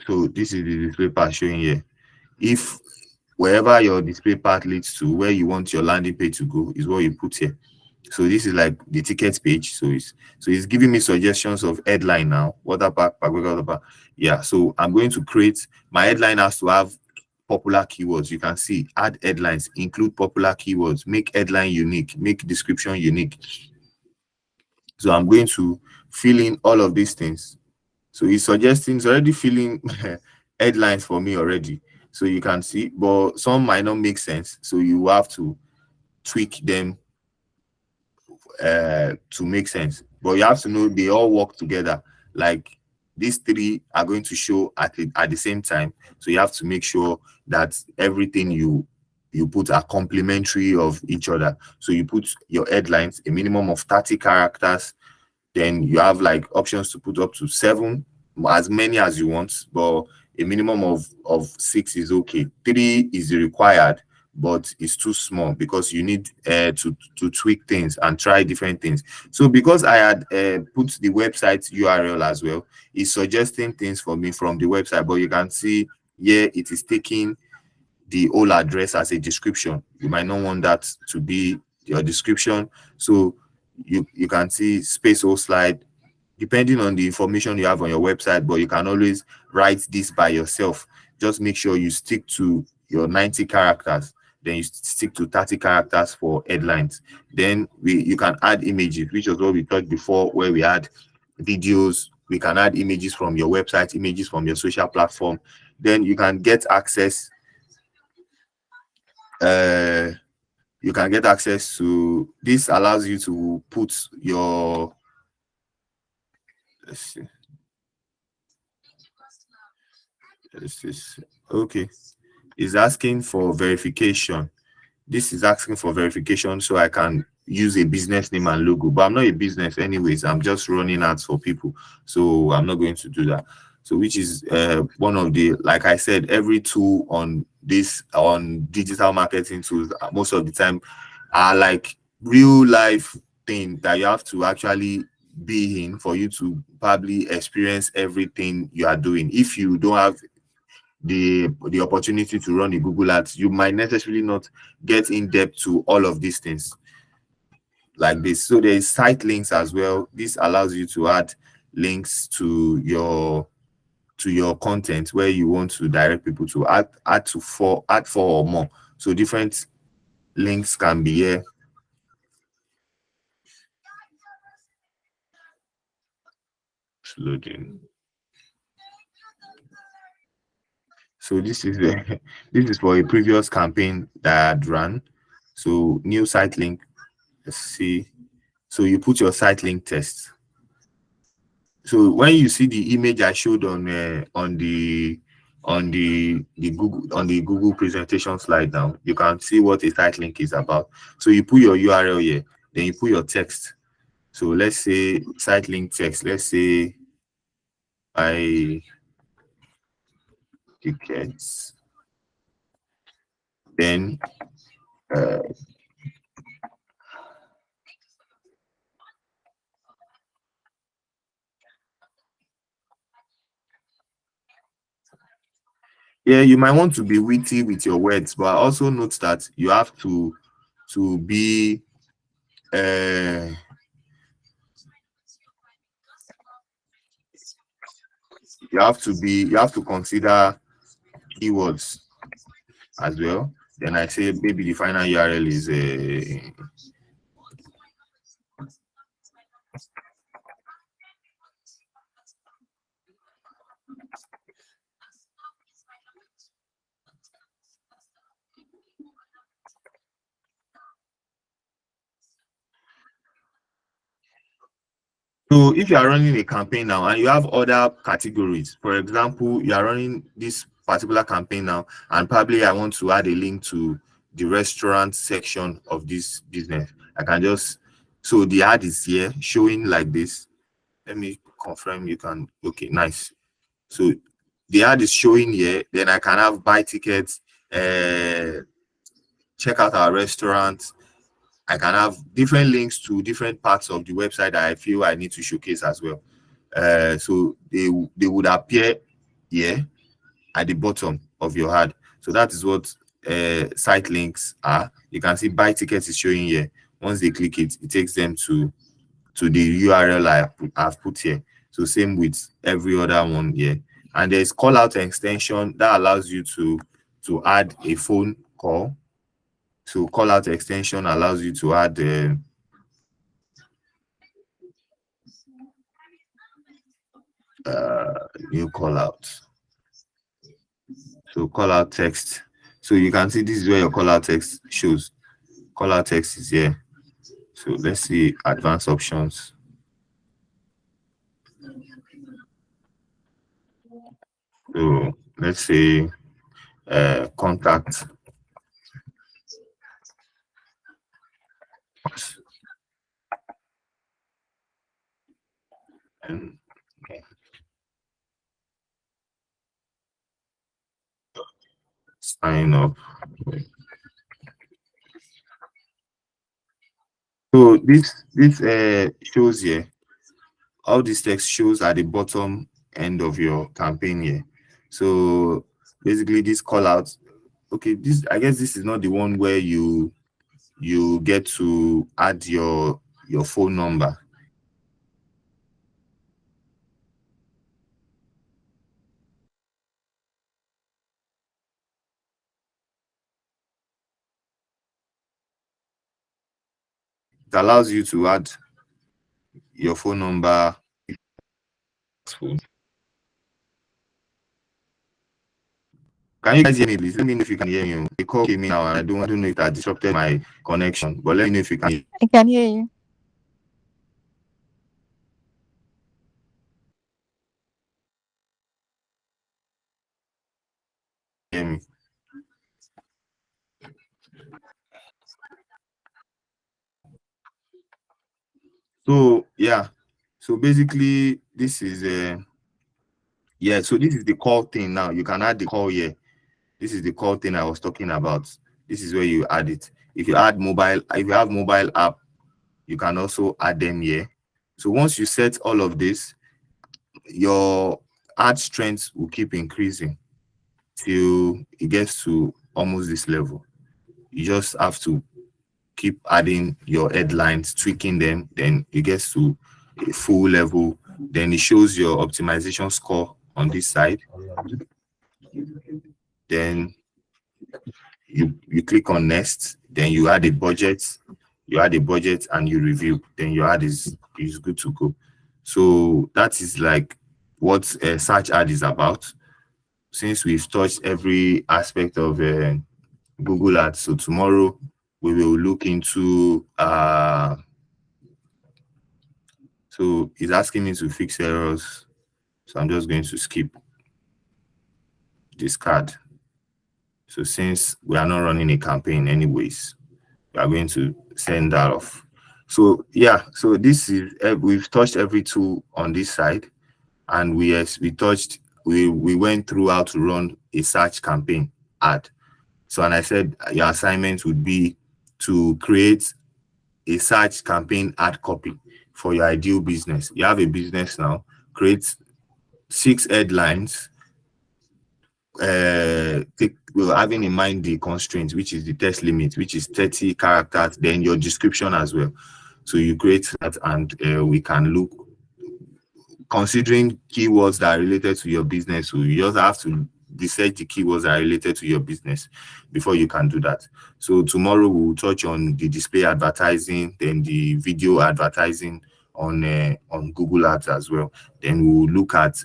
So this is the display path showing here. If wherever your display path leads to, where you want your landing page to go, is what you put here. So this is like the ticket page. So it's giving me suggestions of headline now. Water park. Yeah. So I'm going to create my headline. Has to have popular keywords. You can see add headlines, include popular keywords, make headline unique, make description unique. So I'm going to fill in all of these things. So it's already filling headlines for me already. So you can see, but some might not make sense. So you have to tweak them to make sense. But you have to know they all work together. Like these 3 are going to show at the same time. So you have to make sure that everything you put are complementary of each other. So you put your headlines, a minimum of 30 characters. Then you have like options to put up to 7, as many as you want, but a minimum of 6 is okay. 3 is required, but it's too small because you need to tweak things and try different things. So because I had put the website URL as well, it's suggesting things for me from the website. But you can see here it is taking the whole address as a description. You might not want that to be your description. So you can see space or slide, depending on the information you have on your website, but you can always write this by yourself. Just make sure you stick to your 90 characters, then you stick to 30 characters for headlines. Then you can add images, which was what we talked before, where we had videos. We can add images from your website, images from your social platform. Then you can get access to this. Allows you to put your Let's see. Okay. It's asking for verification. This is asking for verification so I can use a business name and logo, but I'm not a business anyways. I'm just running ads for people, so I'm not going to do that. So which is one of the, like I said, every tool on digital marketing tools most of the time are like real life thing that you have to actually be in for you to probably experience everything you are doing. If you don't have the opportunity to run a Google Ads, you might necessarily not get in depth to all of these things like this. So there is site links as well. This allows you to add links to your content where you want to direct people to add four or more. So different links can be here. It's loading. So this is this is for a previous campaign that I'd run. So new site link. Let's see. So you put your site link test. So when you see the image I showed on the Google presentation slide now, you can see what a site link is about. So you put your URL here, then you put your text. So let's say site link text. Let's say tickets. Then yeah, you might want to be witty with your words, but also note that you have to be you have to consider keywords as well. Then I say maybe the final URL is so if you are running a campaign now and you have other categories, for example, you are running this particular campaign now, and probably I want to add a link to the restaurant section of this business. I can just, so the ad is here showing like this. Let me confirm you can, okay, nice. So the ad is showing here, then I can have buy tickets, check out our restaurant. I can have different links to different parts of the website that I feel I need to showcase as well. So they would appear here at the bottom of your ad. So that is what site links are. You can see buy tickets is showing here. Once they click it, it takes them to the URL I've put here. So same with every other one here. And there's call out extension that allows you to add a phone call. So call out extension allows you to add new call out. So call out text. So you can see this is where your call out text shows. Call out text is here. So let's see advanced options. So let's say contact. And sign up. So this shows here, all this text shows at the bottom end of your campaign here. So basically this call out, okay, this, I guess this is not the one where you get to add your phone number. It allows you to add your phone number. Can you guys hear me, please? Let me know if you can hear me. The call came in now, and I don't know if that disrupted my connection, but let me know if you can. I can hear you. So yeah, so basically this is so this is the call thing. Now you can add the call here. This is the call thing I was talking about. This is where you add it. If you have mobile app, you can also add them here. So once you set all of this, your ad strength will keep increasing till it gets to almost this level. You just have to keep adding your headlines, tweaking them, then it gets to a full level. Then it shows your optimization score on this side. Then you click on next, then you add a budget and you review, then your ad is good to go. So that is like what a search ad is about. Since we've touched every aspect of Google Ads, so tomorrow we will look into so it's asking me to fix errors, so I'm just going to skip this card. So since we are not running a campaign anyways, we are going to send that off. So yeah, so this is we've touched every tool on this side, and we went through how to run a search campaign ad. So, and I said your assignment would be to create a search campaign ad copy for your ideal business. You have a business now, create 6 headlines, having in mind the constraints, which is the text limit, which is 30 characters, then your description as well. So you create that, and we can look, considering keywords that are related to your business. So you just have to research the keywords that are related to your business before you can do that. So tomorrow we'll touch on the display advertising, then the video advertising on Google Ads as well. Then we'll look at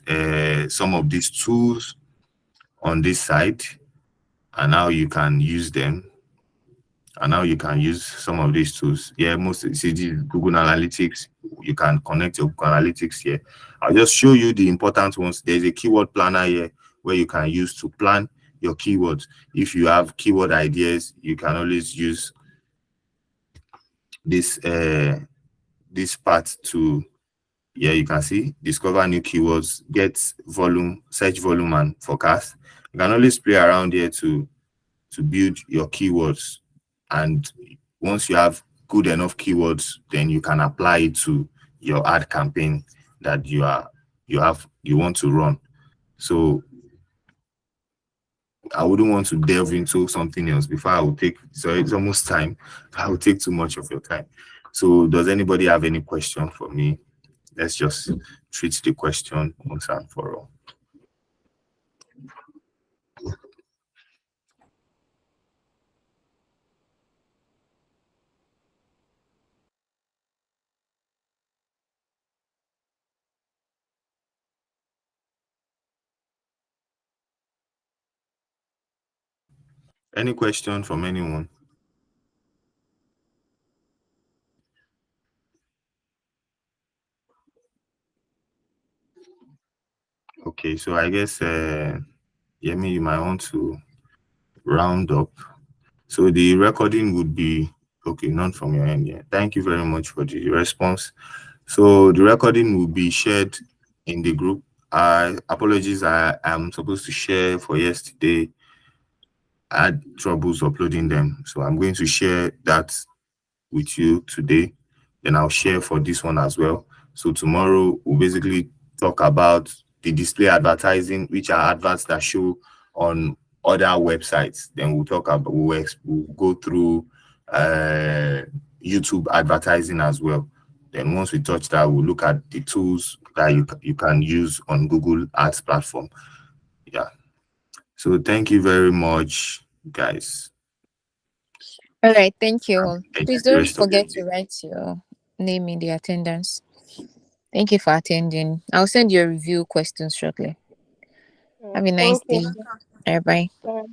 some of these tools on this side and how you can use them. And now you can use some of these tools. Yeah, see this Google Analytics. You can connect your Google Analytics here. I'll just show you the important ones. There's a keyword planner here where you can use to plan your keywords. If you have keyword ideas, you can always use this this part to, yeah, you can see discover new keywords, get volume, search volume and forecast. You can always play around here to build your keywords. And once you have good enough keywords, then you can apply it to your ad campaign that you want to run. So I wouldn't want to delve into something else before I will take, so it's almost time. I will take too much of your time. So does anybody have any question for me? Let's just treat the question once and for all. Any question from anyone? Okay, so I guess Yemi, you might want to round up. So the recording would be okay, none from your end yet. Thank you very much for the response. So the recording will be shared in the group. Apologies, I am supposed to share for yesterday. I had troubles uploading them, so I'm going to share that with you today. Then I'll share for this one as well. So tomorrow we'll basically talk about the display advertising, which are adverts that show on other websites. Then we'll talk about we'll go through YouTube advertising as well. Then once we touch that, we'll look at the tools that you can use on Google Ads platform. Yeah. So thank you very much, guys. All right, thank you all. Enjoy Please the don't rest of your forget day. to write your name in the attendance. Thank you for attending. I'll send you a review questions shortly. Have a nice Thank you. day. Bye bye. Bye.